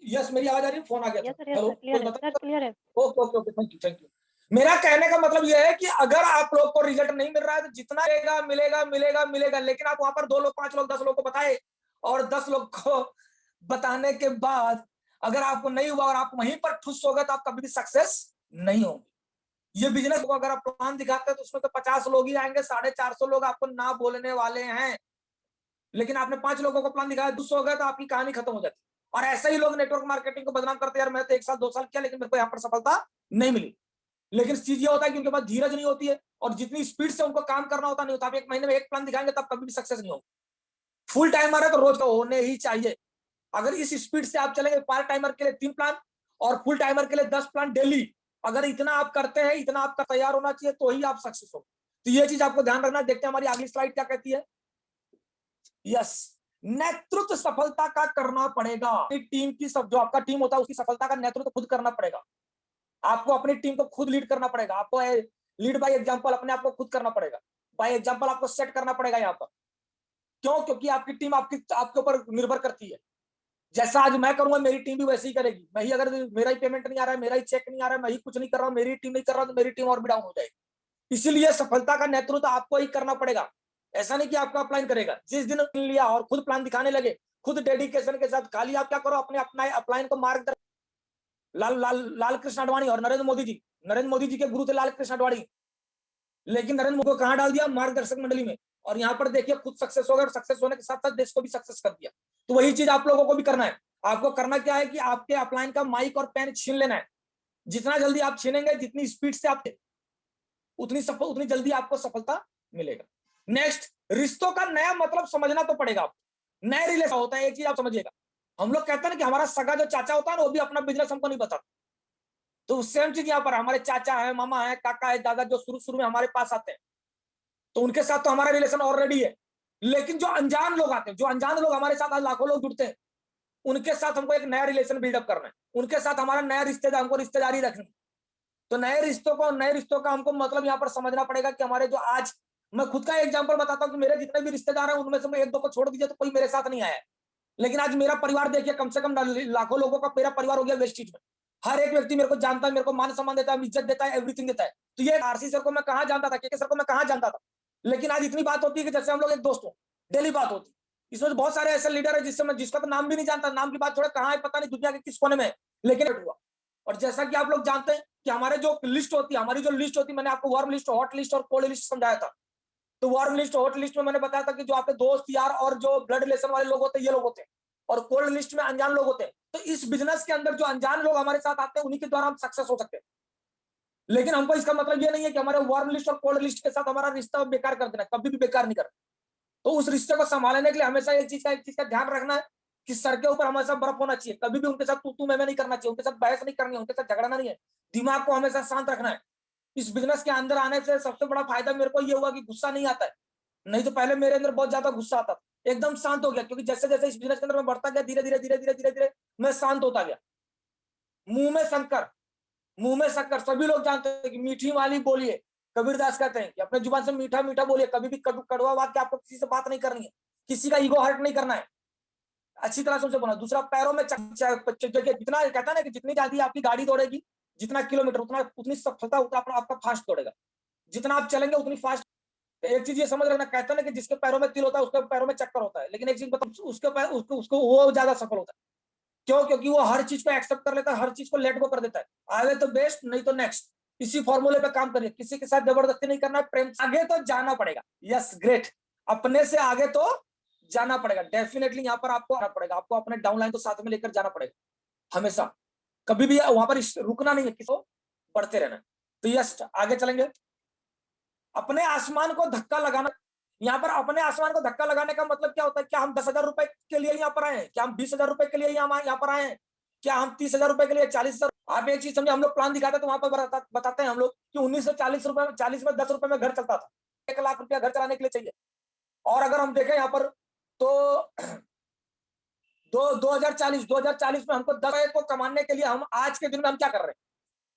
यस मेरी आवाज आ रही है? फोन आ गया था। यस हेलो, सर, कोई क्लियर है बता? सर, क्लियर है। Okay okay okay, thank you thank you. मेरा कहने का मतलब यह है कि अगर आप लोग को रिजल्ट नहीं मिल रहा है तो जितना मिलेगा मिलेगा मिलेगा मिलेगा, लेकिन आप वहां पर 2 लोग 5 लोग 10 लोग को बताए और 10 लोग को बताने के बाद अगर आपको नहीं हुआ और आप वहीं पर ठुस हो गए तो आप कभी भी सक्सेस नहीं होंगे। ये बिजनेस को अगर आप प्लान दिखाते हैं तो उसमें तो 50 लोग ही आएंगे, 450 लोग आपको ना बोलने वाले हैं। लेकिन आपने 5 लोगों को प्लान दिखाया, 200 हो गए तो आपकी कहानी खत्म हो जाती। और ऐसे ही लोग नेटवर्क मार्केटिंग को बदनाम करते हैं, यार मैं तो 1 साल 2 साल किया लेकिन मेरे को यहाँ पर सफलता नहीं मिली। लेकिन चीज ये होता है कि उनके पास धीरज नहीं होती है और जितनी स्पीड से उनको काम करना होता नहीं होता। आप 1 महीने में 1 प्लान दिखाएंगे तब कभी भी सक्सेस नहीं होगा। फुल टाइमर है तो रोज का होने ही चाहिए। अगर इस स्पीड से आप चलेंगे, पार्ट टाइमर के लिए 3 प्लान और फुल टाइमर के लिए 10 प्लान डेली, अगर इतना आप करते हैं, इतना आपका तैयार होना चाहिए तो ही आप सक्सेस हो। तो ये चीज आपको ध्यान रखना। देखते हैं हमारी अगली स्लाइड क्या कहती है। यस, नेतृत्व सफलता का करना पड़ेगा। टीम की सब जो आपका टीम होता है उसकी सफलता का नेतृत्व खुद करना पड़ेगा। आपको अपनी टीम को खुद लीड करना पड़ेगा। आपको लीड बाय एग्जांपल अपने आप को खुद करना पड़ेगा। बाय एग्जांपल आपको सेट करना पड़ेगा यहाँ पर। क्यों? क्योंकि आपकी टीम आपके ऊपर निर्भर करती है। जैसा आज मैं करूंगा मेरी टीम भी वैसे ही करेगी। मैं ही अगर मेरा ही पेमेंट नहीं आ रहा है, मेरा ही चेक नहीं आ रहा है, मैं ही कुछ नहीं कर रहा हूं, मेरी टीम नहीं कर रहा तो मेरी टीम और भी डाउन हो जाएगी। इसीलिए सफलता का नेतृत्व आपको ही करना पड़ेगा। ऐसा नहीं कि आपका अपलाइन करेगा। जिस दिन लिया और खुद प्लान दिखाने लगे, खुद डेडिकेशन के साथ, खाली आप क्या करो अपने अपना अपलाइन को मार्गदर्शन। लाल कृष्ण आडवाणी और नरेंद्र मोदी जी के गुरु थे लाल कृष्ण आडवाणी। लेकिन नरेंद्र मोदी को कहां डाल दिया? मार्गदर्शक मंडली में। और यहाँ पर देखिए खुद सक्सेस हो गए और सक्सेस होने के साथ साथ देश को भी सक्सेस कर दिया। तो वही चीज आप लोगों को भी करना है। आपको करना क्या है कि आपके अपलाइन का माइक और पेन छीन लेना है। जितना जल्दी आप छीनेंगे, जितनी स्पीड से आप उतनी जल्दी आपको सफलता मिलेगा। नेक्स्ट, रिश्तों का नया मतलब समझना तो पड़ेगा आपको। नए रिलेशन होता है, एक चीज आप समझिएगा। हम लोग कहते हैं ना कि हमारा सगा जो चाचा होता है ना वो भी अपना बिजनेस हमको नहीं बताता। तो सेम चीज यहाँ पर हमारे चाचा है, मामा है, काका है, दादा जो शुरू शुरू में हमारे पास आते हैं तो उनके साथ तो हमारा रिलेशन ऑलरेडी है। लेकिन जो अनजान लोग आते हैं, जो अनजान लोग हमारे साथ आज लाखों लोग जुड़ते हैं, उनके साथ हमको एक नया रिलेशन बिल्डअप करना है। उनके साथ हमारा नया रिश्तेदार, हमको रिश्तेदारी रखनी। तो नए रिश्तों का हमको मतलब यहाँ पर समझना पड़ेगा कि हमारे जो आज, मैं खुद का एग्जांपल बताता हूँ कि मेरे जितने भी रिश्तेदार हैं उनमें से मैं 1-2 को छोड़ दीजिए तो कोई मेरे साथ नहीं आया है। लेकिन आज मेरा परिवार देखिए, कम से कम लाखों लोगों का मेरा परिवार हो गया वेस्टिज में। हर एक व्यक्ति मेरे को जानता है, मेरे को मान सम्मान देता है, इज्जत देता है, एवरीथिंग देता है। तो ये आरसी सर को मैं कहाँ जानता था, के सर को मैं कहाँ जानता था। लेकिन आज इतनी बात होती है कि जैसे हम लोग एक दोस्त हो, डेली बात होती। इसमें बहुत सारे ऐसे लीडर है जिसका तो नाम भी नहीं जानता, नाम की बात छोड़ा, कहाँ है पता नहीं, दुनिया के किस कोने में है, लेकिन हुआ। और जैसा कि आप लोग जानते हैं कि हमारे जो लिस्ट होती है, हमारी जो लिस्ट होती है, मैंने आपको वार्म लिस्ट, हॉट लिस्ट और कोल्ड लिस्ट समझाया था। तो वार्म लिस्ट, हॉट लिस्ट में मैंने बताया था कि जो आपके दोस्त यार और जो ब्लड रिलेशन वाले लोग होते हैं ये लोग होते हैं, और कोल्ड लिस्ट में अनजान लोग होते हैं। तो इस बिजनेस के अंदर जो अनजान लोग हमारे साथ आते हैं उन्हीं के द्वारा हम सक्सेस हो सकते हैं। लेकिन हमको इसका मतलब ये नहीं है कि हमारे वार्म लिस्ट और कोल्ड लिस्ट के साथ हमारा रिश्ता बेकार कर देना, कभी भी बेकार नहीं करना। तो उस रिश्ते को संभालने के लिए हमेशा एक चीज का ध्यान रखना है कि सर के ऊपर हमेशा बर्फ होना चाहिए। कभी भी उनके साथ तू मैं नहीं करना चाहिए, उनके साथ बहस नहीं करनी है, उनके साथ झगड़ना नहीं है। दिमाग को हमेशा शांत रखना है। इस बिजनेस के अंदर आने से सबसे बड़ा फायदा मेरे को ये हुआ कि गुस्सा नहीं आता है। नहीं तो पहले मेरे अंदर बहुत ज्यादा गुस्सा आता था, एकदम शांत हो गया। क्योंकि जैसे जैसे इस बिजनेस के अंदर मैं बढ़ता गया, धीरे धीरे धीरे धीरे धीरे धीरे मैं शांत होता गया। मुंह में शक्कर सभी लोग जानते हैं कि मीठी वाली बोलिए। कबीरदास कहते हैं कि अपने जुबान से मीठा मीठा बोलिए, कभी भी कड़वा बात के आपको किसी से बात नहीं करनी है, किसी का ईगो हर्ट नहीं करना है, अच्छी तरह से उनसे बोलना। दूसरा, पैरों में जितना कहता है ना कि जितनी जल्दी आपकी गाड़ी दौड़ेगी, जितना किलोमीटर उतनी सफलता उतना आपका फास्ट दौड़ेगा। जितना आप चलेंगे उतनी फास्ट। एक चीज ये समझ रखना, कहता है ना कि जिसके पैरों में तिल होता है उसके पैरों में चक्कर होता है। लेकिन एक चीज बताओ, उसको वो ज्यादा सफल होता है। क्यों? क्योंकि वो हर चीज को एक्सेप्ट कर लेता है, हर चीज को लेट गो कर देता है। आगे तो बेस्ट, नहीं तो नेक्स्ट। इसी फॉर्मूले पे काम करिए, किसी के साथ जबरदस्ती नहीं करना है, प्रेम आगे तो जाना पड़ेगा। Yes, great. अपने से आगे तो जाना पड़ेगा, डेफिनेटली यहाँ पर आपको आना पड़ेगा। आपको अपने डाउनलाइन को साथ में लेकर जाना पड़ेगा हमेशा। कभी भी वहां पर रुकना नहीं है, किसको बढ़ते रहना। तो यस, आगे चलेंगे। अपने आसमान को धक्का लगाना। यहाँ पर अपने आसमान को धक्का लगाने का मतलब क्या होता है? क्या हम 10,000 रुपए के लिए यहाँ पर आए हैं? क्या हम 20,000 रुपए के लिए यहाँ पर आए हैं? क्या हम 30,000 रुपए के लिए, 40,000? आप एक चीज समझे, हम लोग प्लान दिखाते तो वहां पर बताते हैं हम लोग कि 1940 रुपए, 40 में 10 रुपए में घर चलता था। 1 लाख रुपया घर चलाने के लिए चाहिए। और अगर हम देखें यहाँ पर तो 2040 में हमको 10 को कमाने के लिए हम आज के दिन में हम क्या कर रहे हैं?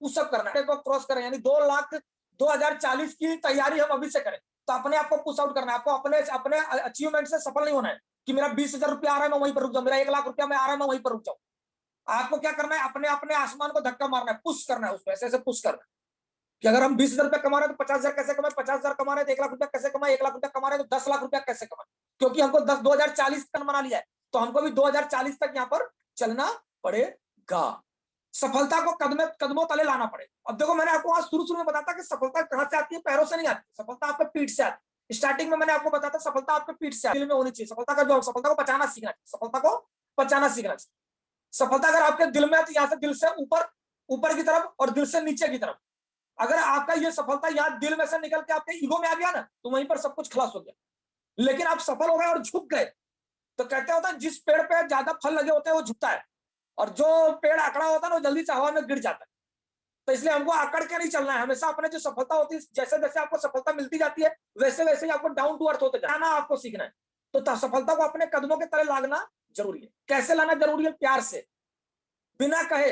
वो सब करना है, को क्रॉस करें, यानी 2 लाख 2040 की तैयारी हम अभी से करें। तो अपने आप को पुश आउट करना है, आपको अपने अपने अचीवमेंट से सफल नहीं होना है कि मेरा 20,000 रुपया आ रहा है मैं वहीं पर रुक जाऊं, मेरा 1 लाख रुपया में आ रहा है मैं वहीं पर रुक जाऊं। आपको क्या करना है, अपने अपने आसमान को धक्का मारना है, पुश करना है, उसको ऐसे ऐसे पुश करना है कि अगर हम 20,000 रुपया कमा रहे हैं तो 50,000 कैसे कमाए, 50,000 कमा रहे हैं तो 1 लाख रुपया कैसे कमाए, 1 लाख रुपया कमा रहे हैं तो 10 लाख रुपया कैसे कमाए, क्योंकि हमको 2040 तक बना लिया है, तो हमको भी 2040 तक यहाँ पर चलना पड़ेगा। सफलता को कदमों तले लाना पड़ेगा। अब देखो मैंने आपको आज शुरू में बताया कि सफलता कहां से आती है, पैरों से नहीं आती, सफलता आपके पीठ से आती है। स्टार्टिंग में मैंने आपको बताया था सफलता आपके पीठ से दिल में होनी चाहिए, सफलता को बचाना सीखना चाहिए, सफलता को बचाना सीखना चाहिए। सफलता अगर आपके दिल में है तो यहाँ से दिल से ऊपर की तरफ और दिल से नीचे की तरफ, अगर आपका ये सफलता यहाँ दिल में से निकल के आपके ईगो में आ गया ना तो वहीं पर सब कुछ खलास हो गया। लेकिन आप सफल हो गए और झुक गए तो कहते होता है जिस पेड़ पे ज्यादा फल लगे होते हैं वो झुकता है, और जो पेड़ अकड़ा होता है ना वो जल्दी से हवा में गिर जाता है। तो इसलिए हमको अकड़ के नहीं चलना है, हमेशा अपने जो सफलता होती है जैसे जैसे आपको सफलता मिलती जाती है वैसे वैसे ही आपको डाउन टू अर्थ होते जाना आपको सीखना है। तो सफलता को अपने कदमों के तले लाना जरूरी है। कैसे लाना जरूरी है? प्यार से, बिना कहे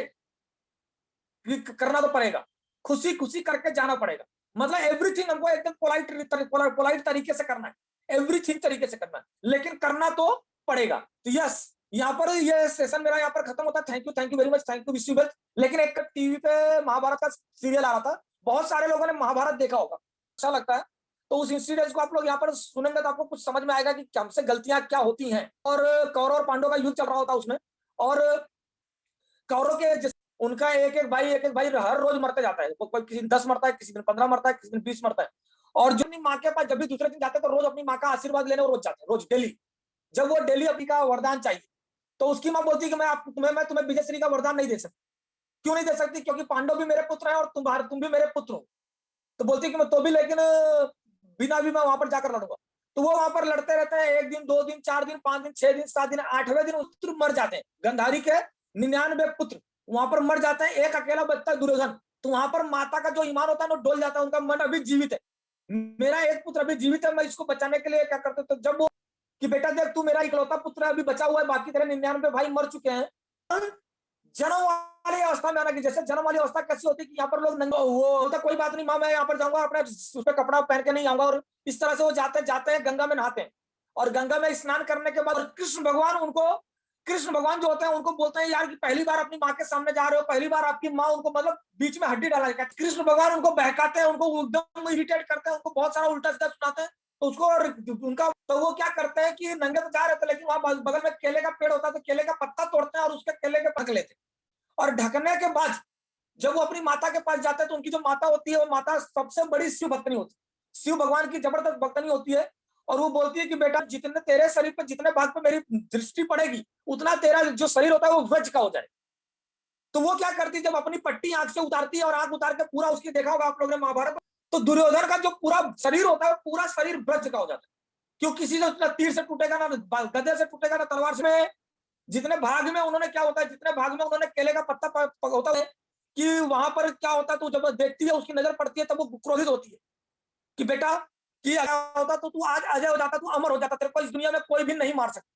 करना तो पड़ेगा, खुशी खुशी करके जाना पड़ेगा। मतलब एवरीथिंग हमको एकदम पोलाइट तरीके से करना है, एवरीथिंग तरीके से करना है, लेकिन करना तो पड़ेगा। तो यस, यहाँ पर ये सेशन मेरा यहाँ पर खत्म होता है। Thank you very much, thank you, wish you well. लेकिन एक टीवी पे महाभारत का सीरियल आ रहा था, बहुत सारे लोगों ने महाभारत देखा होगा, अच्छा लगता है। तो उस इंसिडेंट को आप लोग यहाँ पर सुनेंगे तो आपको कुछ समझ में आएगा कि हमसे गलतियां क्या होती हैं। और कौरव और पांडव का युद्ध चल रहा होता उसमें, और कौरव के उनका एक एक भाई हर रोज मरते जाता है। कोई किसी दिन 10 मरता है, किसी दिन 15 मरता है, किसी दिन 20 मरता है। और जो अपनी माँ के पास जब भी दूसरे दिन जाते हैं तो रोज अपनी माँ का आशीर्वाद लेने रोज जाते हैं, रोज डेली। जब वो डेली अपनी का वरदान चाहिए तो उसकी माँ बोलती है कि मैं तुम्हें विजयश्री का वरदान नहीं दे सकती। क्यों नहीं दे सकती? क्योंकि पांडव भी मेरे पुत्र हैं और तुम भी मेरे पुत्र हो। तो बोलती है कि मैं तो भी, लेकिन बिना भी मैं वहां पर जाकर लड़ूंगा। तो वो वहां पर लड़ते रहते हैं, 1 दिन 2 दिन 4 दिन 5 दिन 6 दिन 7 दिन, 8वें दिन पुत्र मर जाते हैं। गंधारी के 99 पुत्र वहां पर मर जाते हैं, एक अकेला बचता है दुर्योधन। तो वहां पर माता का जो ईमान होता है वो डोल जाता है, उनका मन अभी जीवित है, मेरा एक पुत्र अभी जीवित है, मैं इसको बचाने के लिए क्या करते। तो जब वो कि बेटा देख तू मेरा इकलौता पुत्र अभी बचा हुआ है, बाकी तेरे 99 भाई मर चुके हैं। जन्म वाली अवस्था में आना, कि जैसे जन्म वाली अवस्था कैसी होती है कि यहाँ पर लोग नंगे, वो होता कोई बात नहीं माँ मैं यहाँ पर जाऊंगा, अपने उस पर कपड़ा पहन के नहीं आऊंगा। और इस तरह से वो जाते हैं गंगा में नहाते हैं, और गंगा में स्नान करने के बाद कृष्ण भगवान जो होते हैं उनको बोलते हैं यार कि पहली बार अपनी माँ के सामने जा रहे हो, पहली बार आपकी माँ उनको मतलब बीच में हड्डी डाला है। कृष्ण भगवान उनको बहकाते हैं, उनको एकदम इरिटेट करते हैं, उनको बहुत सारा उल्टा सीधा सुनाते हैं। तो उसको उनका तो वो क्या करते हैं कि नंगे तो जा रहे थे, लेकिन वहां बगल में केले का पेड़ होता है तो केले का पत्ता तोड़ते हैं और उसके केले के ढक लेते हैं। और ढकने के बाद जब वो अपनी माता के पास जाते हैं तो उनकी जो माता होती है वो माता सबसे बड़ी शिव भक्तनी होती है, शिव भगवान की जबरदस्त भक्तनी होती है। और वो बोलती है कि बेटा जितने तेरे शरीर पर जितने भाग पे मेरी दृष्टि पड़ेगी उतना तेरा जो शरीर होता है वो वज्र का हो जाए। तो वो क्या करती है, जब अपनी पट्टी आंख से उतारती है और आंख उतार के पूरा उसकी देखा होगा आप लोगों ने महाभारत, तो दुर्योधन का जो पूरा शरीर होता है पूरा शरीर वज्र का हो जाता है। क्यों? किसी से ना तीर से टूटेगा, ना गदे से टूटेगा, ना तलवार से। जितने भाग में उन्होंने क्या होता है, जितने भाग में उन्होंने केले का पत्ता होता है कि वहां पर क्या होता है, तो जब देखती है उसकी नजर पड़ती है तब वो क्रोधित होती है कि बेटा कि अगर होता तो तू आज अजय हो जाता, तू अमर हो जाता, तेरे को इस दुनिया में कोई भी नहीं मार सकता।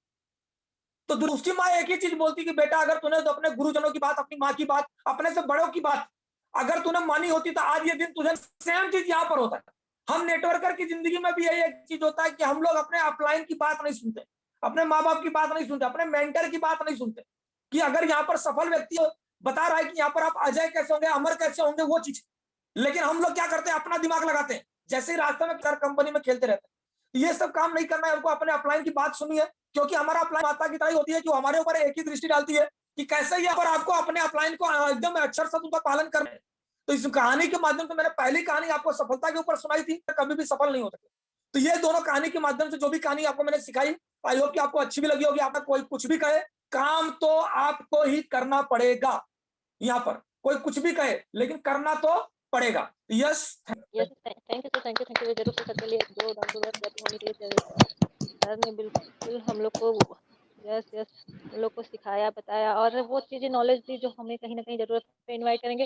तो उसकी माँ एक ही चीज बोलती कि बेटा अगर तूने तो अपने गुरुजनों की बात, अपनी माँ की बात, अपने से बड़ों की बात अगर तूने मानी होती तो आज ये दिन तुझे सेम चीज यहाँ पर होता है। हम नेटवर्कर की जिंदगी में भी यही एक चीज होता है कि हम लोग अपने अपलाइन की बात नहीं सुनते, अपने माँ बाप की बात नहीं सुनते, अपने मेंटर की बात नहीं सुनते कि अगर यहाँ पर सफल व्यक्ति बता रहा है कि यहाँ पर आप अजय कैसे होंगे, अमर कैसे होंगे, वो चीज। लेकिन हम लोग क्या करते हैं, अपना दिमाग लगाते हैं, जैसे ही रास्ते में कंपनी में खेलते रहते हैं। ये सब काम नहीं करना है हमको, अपने अपलाइन की बात सुनिए, क्योंकि हमारा अपलाइन माता की तरह होती है कि हमारे ऊपर एक ही दृष्टि डालती है कि कैसे यहाँ पर आपको अपने अपलाइन को एकदम अक्षर से उनका पालन करना है। तो इस कहानी के माध्यम से, मैंने पहली कहानी आपको सफलता के ऊपर सुनाई थी, कभी भी सफल नहीं हो सकते। तो ये दोनों कहानी के माध्यम से जो भी कहानी आपको मैंने सिखाई, आई होप कि आपको अच्छी भी लगी होगी। आपका कोई कुछ भी कहे, काम तो आपको ही करना पड़ेगा। यहाँ पर कोई कुछ भी कहे लेकिन करना तो पड़ेगा। यस यस, थैंक यू जरूर से सर के लिए जो डाउन टू अर्थ बातें होनी चाहिए सर ने बिल्कुल हम लोग को यस हम लोग को सिखाया बताया, और वो चीजें नॉलेज दी जो हमें कहीं ना कहीं जरूरत पे इन्वाइट करेंगे।